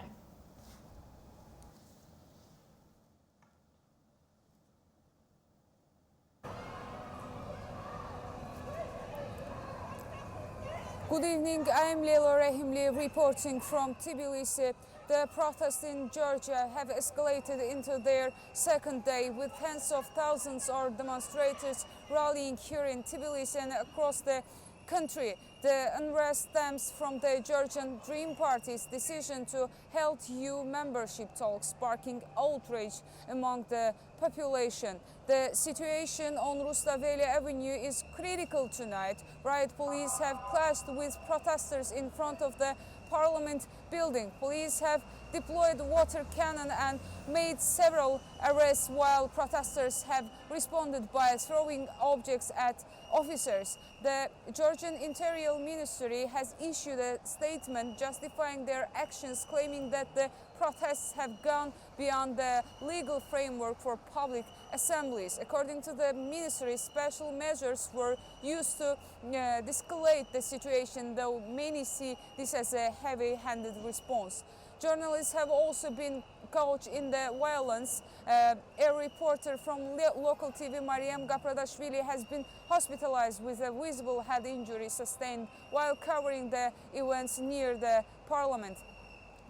[SPEAKER 4] Good evening, I am Leila Rahimli reporting from Tbilisi. The protests in Georgia have escalated into their second day, with tens of thousands of demonstrators rallying here in Tbilisi and across the country. The unrest stems from the Georgian Dream Party's decision to hold EU membership talks, sparking outrage among the population. The situation on Rustaveli Avenue is critical tonight. Riot police have clashed with protesters in front of the Parliament building. Police have deployed water cannon and made several arrests, while protesters have responded by throwing objects at officers. The Georgian Interior Ministry has issued a statement justifying their actions, claiming that the protests have gone beyond the legal framework for public assemblies. According to the ministry, special measures were used to de-escalate the situation, though many see this as a heavy-handed response. Journalists have also been caught in the violence. A reporter from local TV, Mariam Gapradashvili, has been hospitalized with a visible head injury sustained while covering the events near the parliament.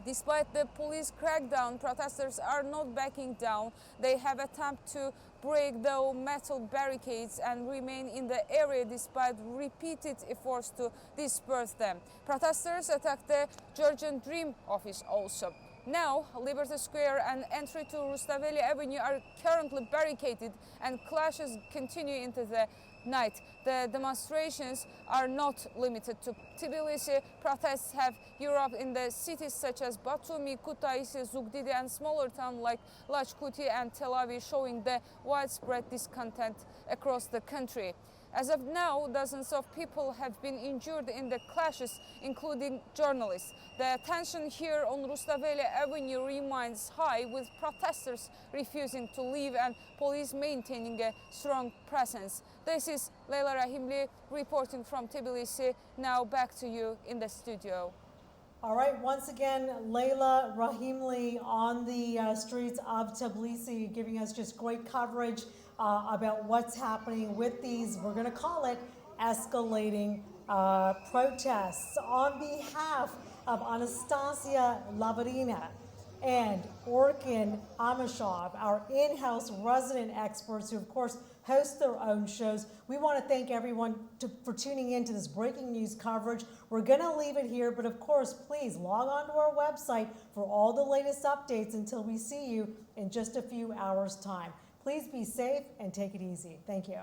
[SPEAKER 4] Despite the police crackdown, protesters are not backing down. They have attempted to break the metal barricades and remain in the area despite repeated efforts to disperse them. Protesters attacked the Georgian Dream office also. Now, Liberty Square and entry to Rustaveli Avenue are currently barricaded, and clashes continue into the night. The demonstrations are not limited to Tbilisi. Protests have erupted in the cities such as Batumi, Kutaisi, Zugdidi, and smaller towns like Lachkuti and Tel Aviv, showing the widespread discontent across the country. As of now, dozens of people have been injured in the clashes, including journalists. The tension here on Rustaveli Avenue remains high, with protesters refusing to leave and police maintaining a strong presence. This is Leila Rahimli reporting from Tbilisi. Now back to you in the studio.
[SPEAKER 1] All right, once again, Leila Rahimli on the streets of Tbilisi, giving us just great coverage about what's happening with these, we're going to call it escalating protests. On behalf of Anastasia Lavarina and Orkin Amishov, our in-house resident experts who, of course, host their own shows, we want to thank everyone for tuning in to this breaking news coverage. We're going to leave it here, but of course, please log on to our website for all the latest updates until we see you in just a few hours' time. Please be safe and take it easy. Thank you.